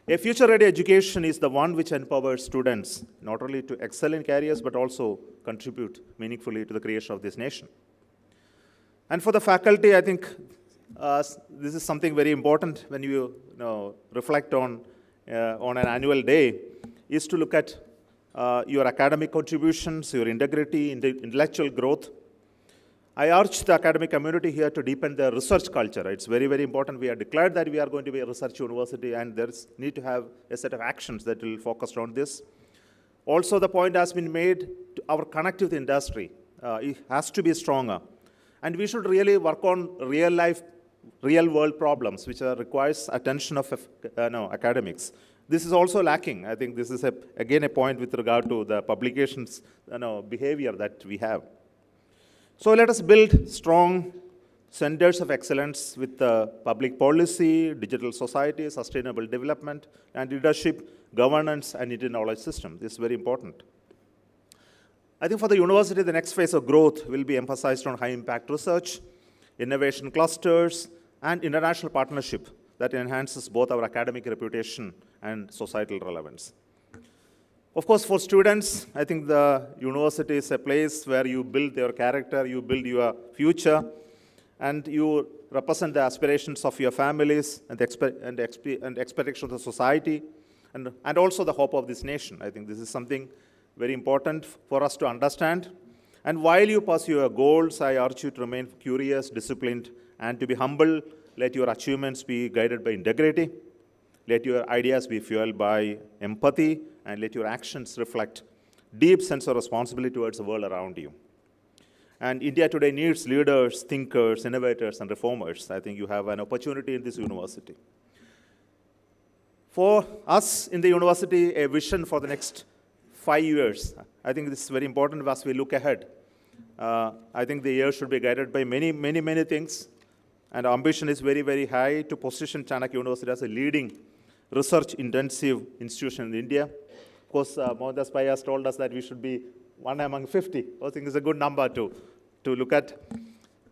A future-ready education is the one which empowers students not only to excel in careers, but also contribute meaningfully to the creation of this nation. And for the faculty, I think this is something very important when you reflect on an annual day, is to look at your academic contributions, your integrity, intellectual growth. I urge the academic community here to deepen their research culture. It's very, very important. We have declared that we are going to be a research university, and there's need to have a set of actions that will focus on this. Also, the point has been made, to our connect with industry. It has to be stronger. And we should really work on real-world problems, which requires attention of academics. This is also lacking. I think this is, again, a point with regard to the publications behavior that we have. So let us build strong centers of excellence with public policy, digital society, sustainable development, and leadership, governance, and Indian knowledge system. This is very important. I think for the university, the next phase of growth will be emphasized on high-impact research, innovation clusters, and international partnership that enhances both our academic reputation and societal relevance. Of course, for students, I think the university is a place where you build your character, you build your future, and you represent the aspirations of your families and expectations of the society, and also the hope of this nation. I think this is something very important for us to understand. And while you pursue your goals, I urge you to remain curious, disciplined, and to be humble. Let your achievements be guided by integrity. Let your ideas be fueled by empathy, and let your actions reflect deep sense of responsibility towards the world around you. And India today needs leaders, thinkers, innovators, and reformers. I think you have an opportunity in this university. For us in the university, a vision for the next 5 years. I think this is very important as we look ahead. I think the year should be guided by many, many, many things. And our ambition is very, very high to position Chanakya University as a leading research-intensive institution in India. Of course, Mohandas Pai has told us that we should be one among 50. I think it's a good number to look at.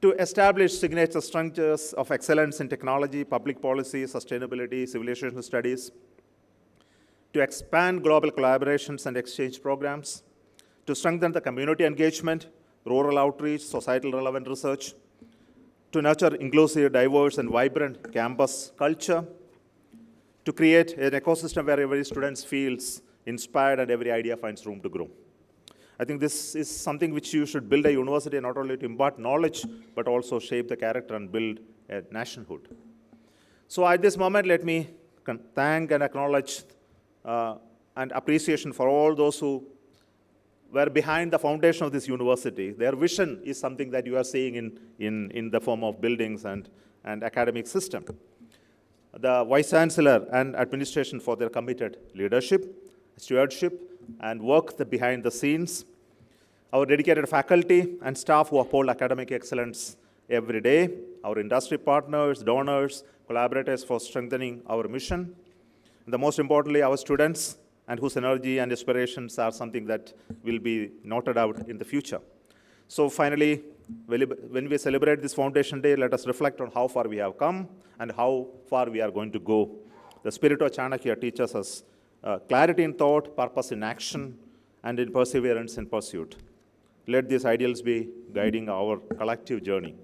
To establish signature structures of excellence in technology, public policy, sustainability, civilization studies. To expand global collaborations and exchange programs. To strengthen the community engagement, rural outreach, societal relevant research. To nurture inclusive, diverse, and vibrant campus culture. To create an ecosystem where every student feels inspired and every idea finds room to grow. I think this is something which you should build a university not only to impart knowledge, but also shape the character and build a nationhood. So at this moment, let me thank and acknowledge and appreciation for all those who were behind the foundation of this university. Their vision is something that you are seeing in the form of buildings and academic system. The Vice Chancellor and administration for their committed leadership, stewardship, and work behind the scenes. Our dedicated faculty and staff who uphold academic excellence every day. Our industry partners, donors, collaborators for strengthening our mission. And the most importantly, our students, and whose energy and aspirations are something that will be noted out in the future. So finally, when we celebrate this Foundation Day, let us reflect on how far we have come and how far we are going to go. The spirit of Chanakya teaches us clarity in thought, purpose in action, and in perseverance in pursuit. Let these ideals be guiding our collective journey.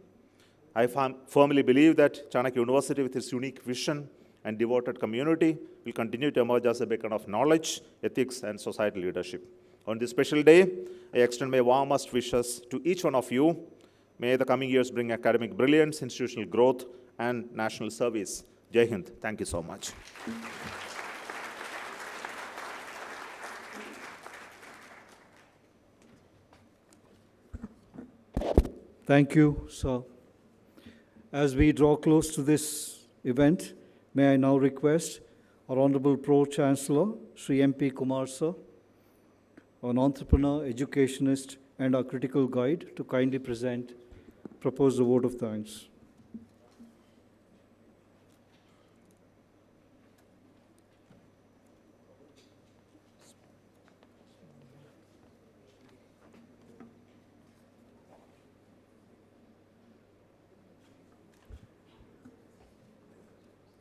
I firmly believe that Chanakya University, with its unique vision and devoted community, will continue to emerge as a beacon of knowledge, ethics, and societal leadership. On this special day, I extend my warmest wishes to each one of you. May the coming years bring academic brilliance, institutional growth, and national service. Jai Hind. Thank you so much. Thank you, sir. As we draw close to this event, may I now request our Honorable Pro-Chancellor, Sri M.P. Kumar, sir, an entrepreneur, educationist, and our critical guide, to kindly propose the vote of thanks.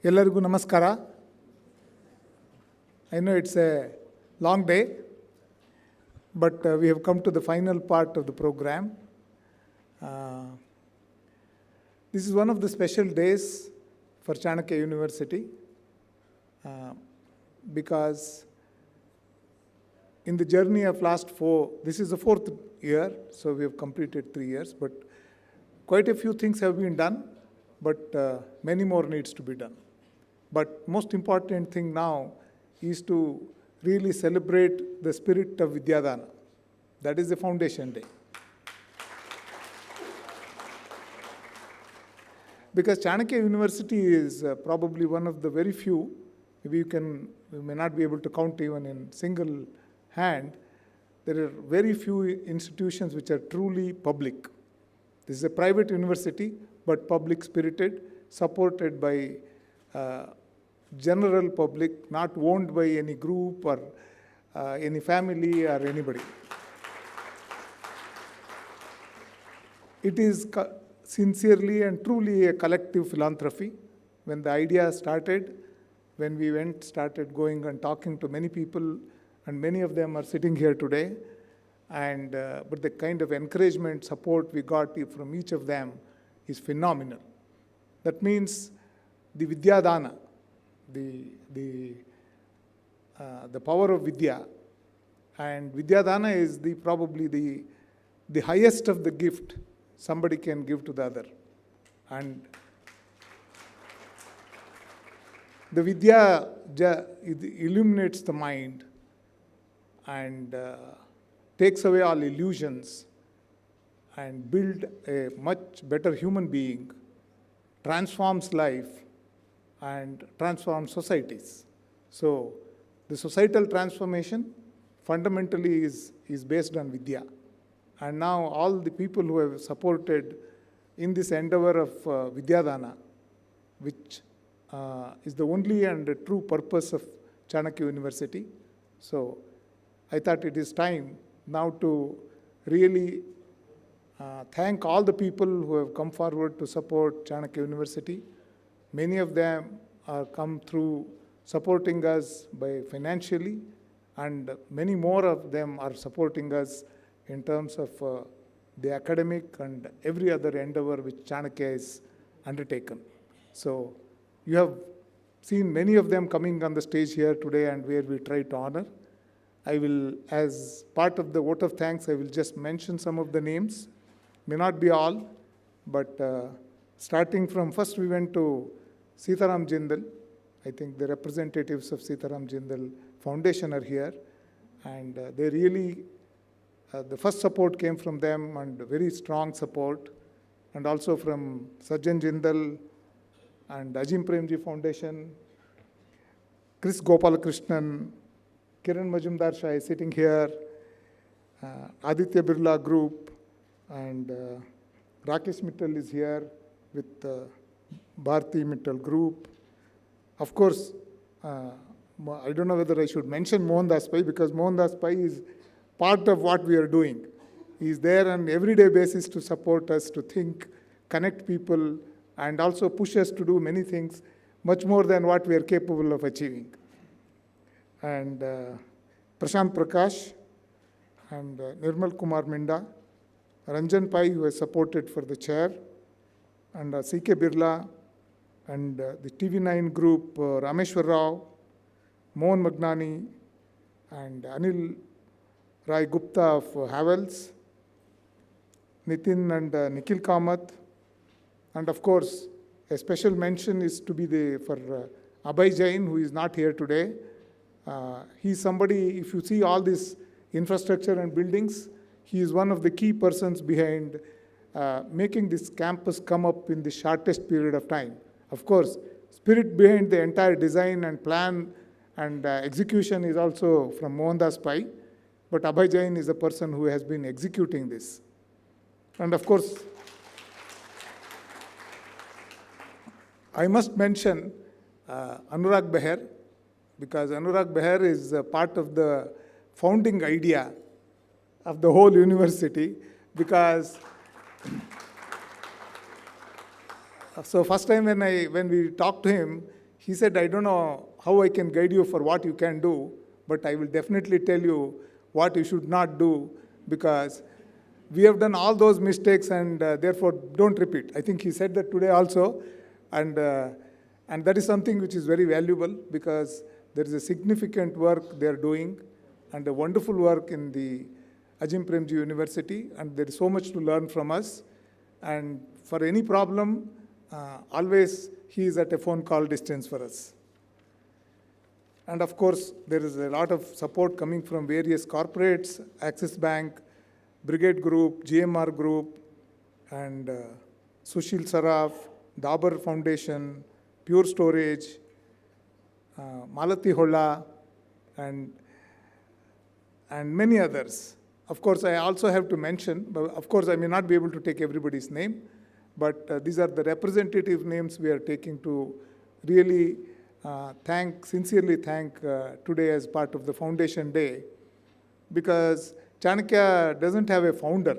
ಎಲ್ಲರಿಗೂ ನಮಸ್ಕಾರ. I know it's a long day, but we have come to the final part of the program. This is one of the special days for Chanakya University because in the journey of this is the 4th year, so we have completed 3 years, but quite a few things have been done, but many more needs to be done. But most important thing now is to really celebrate the spirit of Vidyā-Dāna. That is the foundation day. Because Chanakya University is probably one of the very few, we may not be able to count even in single hand, there are very few institutions which are truly public. This is a private university, but public spirited, supported by general public, not owned by any group or any family or anybody. It is sincerely and truly a collective philanthropy. When the idea started, when we started going and talking to many people, and many of them are sitting here today, and but the kind of encouragement, support we got from each of them is phenomenal. That means the Vidyā-Dāna, the power of Vidya, and Vidyā-Dāna is probably the highest of the gift somebody can give to the other. And the Vidya it illuminates the mind and takes away all illusions and build a much better human being, transforms life and transforms societies. So the societal transformation fundamentally is based on Vidya. And now all the people who have supported in this endeavor of Vidyā-Dāna, which is the only and the true purpose of Chanakya University. So I thought it is time now to really thank all the people who have come forward to support Chanakya University. Many of them are come through supporting us by financially, and many more of them are supporting us in terms of the academic and every other endeavor which Chanakya is undertaken. So you have seen many of them coming on the stage here today, and where we try to honor. I will, as part of the vote of thanks, I will just mention some of the names. May not be all, but starting from first we went to Sitaram Jindal. I think the representatives of Sitaram Jindal Foundation are here, and they really, the first support came from them, and very strong support, and also from Sajjan Jindal and Ajim Premji Foundation, Chris Gopalakrishnan, Kiran Majumdar Shah is sitting here, Aditya Birla Group, and Rakesh Mittal is here with Bharti Mittal Group. Of course, I don't know whether I should mention Mohandas Pai, because Mohandas Pai is part of what we are doing. He is there on everyday basis to support us, to think, connect people, and also push us to do many things, much more than what we are capable of achieving. And Prashant Prakash, and Nirmal Kumar Minda, Ranjan Pai, who has supported for the chair, and C.K. Birla, and the TV9 group, Rameshwar Rao, Mohan Magnani, and Anil Rai Gupta of Havels, Nitin and Nikhil Kamath, and of course, a special mention is to be for Abhay Jain, who is not here today. He is somebody, if you see all this infrastructure and buildings, he is one of the key persons behind making this campus come up in the shortest period of time. Of course, spirit behind the entire design and plan and execution is also from Mohandas Pai, but Abhay Jain is the person who has been executing this. And of course, I must mention Anurag Beher, because Anurag Beher is part of the founding idea of the whole university, because so first time when we talked to him, he said, I don't know how I can guide you for what you can do, but I will definitely tell you what you should not do, because we have done all those mistakes and therefore don't repeat. I think he said that today also, and that is something which is very valuable, because there is a significant work they are doing and a wonderful work in the Ajim Premji University, and there is so much to learn from us. And for any problem, always he is at a phone call distance for us. And of course, there is a lot of support coming from various corporates, Axis Bank, Brigade Group, GMR Group, and Sushil Saraf, Dabur Foundation, Pure Storage, Malati Holla, and many others. Of course, I also have to mention, but of course, I may not be able to take everybody's name, but these are the representative names we are taking to really sincerely thank today as part of the Foundation Day, because Chanakya doesn't have a founder.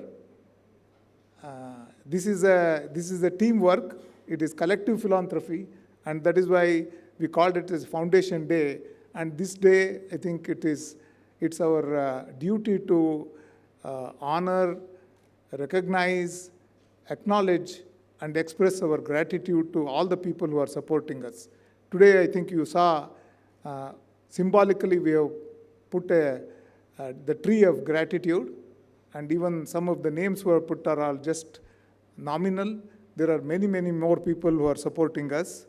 This is a teamwork. It is collective philanthropy, and that is why we called it as Foundation Day. And this day, I think it's our duty to honor, recognize, acknowledge, and express our gratitude to all the people who are supporting us. Today, I think you saw, symbolically we have put the tree of gratitude, and even some of the names who are put are all just nominal. There are many, many more people who are supporting us.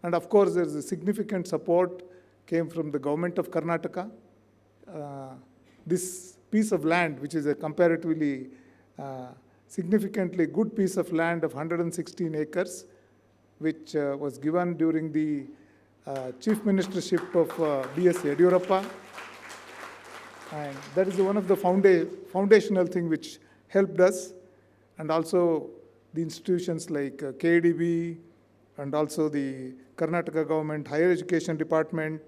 And of course, there's a significant support came from the government of Karnataka. This piece of land, which is a comparatively significantly good piece of land of 116 acres, which was given during the chief ministership of B.S. Yediyurappa. And that is one of the foundational thing which helped us. And also the institutions like KDB, and also the Karnataka government higher education department,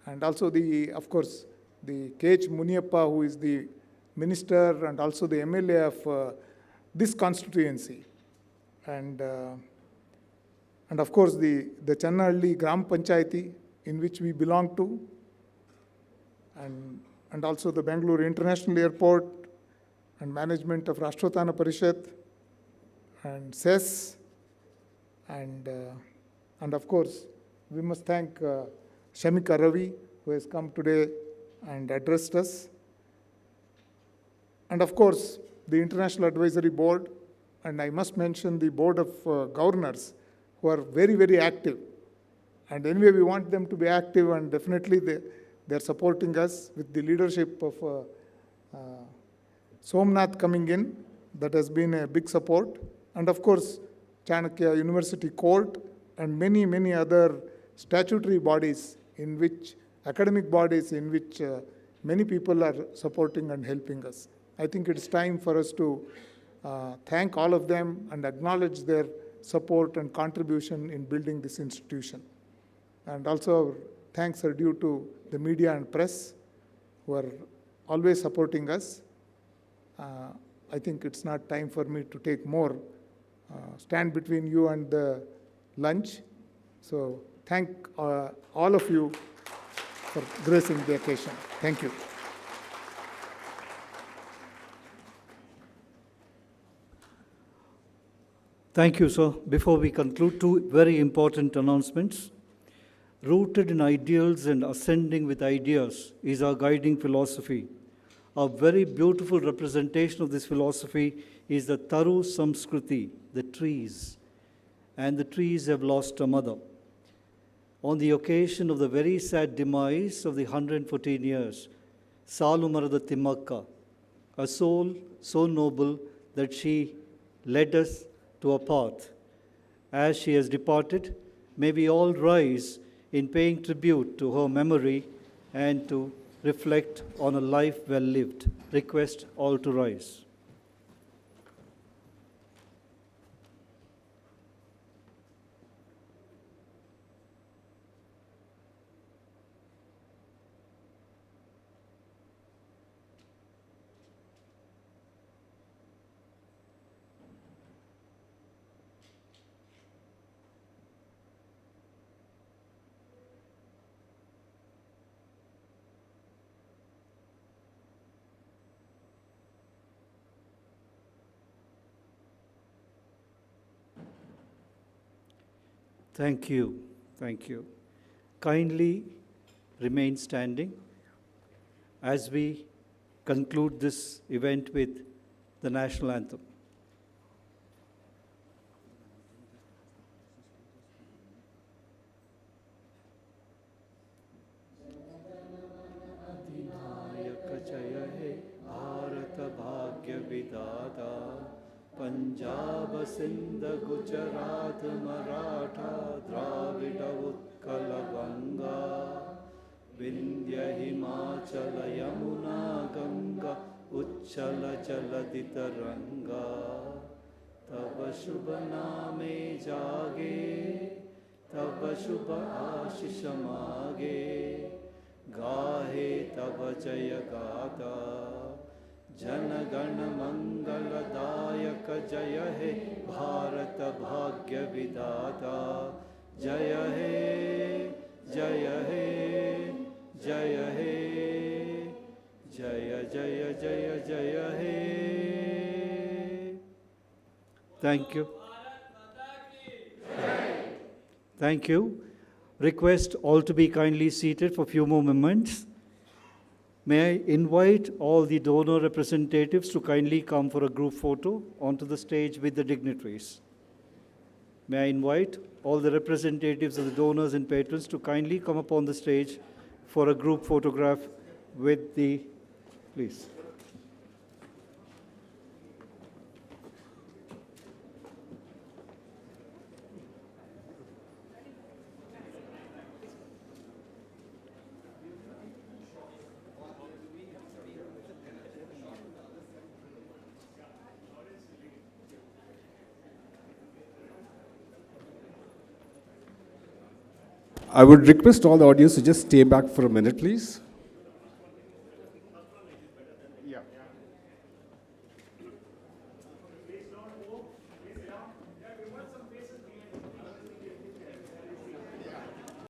and also of course, the K.H. Muniappa, who is the minister and also the MLA of this constituency. And of course, the Channahalli Gram Panchayati, in which we belong to, and also the Bangalore International Airport, and management of Rashtrotthana Parishad, and CES, and of course, we must thank Shamika Ravi, who has come today and addressed us. And of course, the International Advisory Board, and I must mention the Board of Governors, who are very, very active. And anyway, we want them to be active, and definitely they're supporting us with the leadership of Somnath coming in. That has been a big support. And of course, Chanakya University Court and many, many other statutory bodies in which, academic bodies in which many people are supporting and helping us. I think it's time for us to thank all of them and acknowledge their support and contribution in building this institution. And also, our thanks are due to the media and press, who are always supporting us. I think it's not time for me to take more stand between you and the lunch. So thank all of you for gracing the occasion. Thank you. Thank you, sir. Before we conclude, two very important announcements. Rooted in ideals and ascending with ideas is our guiding philosophy. A very beautiful representation of this philosophy is the Taru Samskriti, the trees. And the trees have lost a mother. On the occasion of the very sad demise of the 114 years, Salu Marada Timmakka, a soul so noble that she led us to a path. As she has departed, may we all rise in paying tribute to her memory and to reflect on a life well lived. Request all to rise. Thank you. Thank you. Kindly remain standing as we conclude this event with the national anthem. Punjab Sindh Gujarat Maratha Dravid Utkal Ganga Vindhya Himachal Yamuna Ganga उच्चल जलधि तरंगा तब शुभ नामे जागे तब शुभ आशीष मागे गाहे तब जय गाथा जन गण मंगलदायक जय हे भारत भाग्य विधाता जय हे जय हे जय हे जय जय जय जय हे. Thank you. Thank you. Request all to be kindly seated for a few more moments. May I invite all the donor representatives to kindly come for a group photo onto the stage with the dignitaries. May I invite all the representatives of the donors and patrons to kindly come up on the stage for a group photograph with the, please. I would request all the audience to just stay back for a minute, please.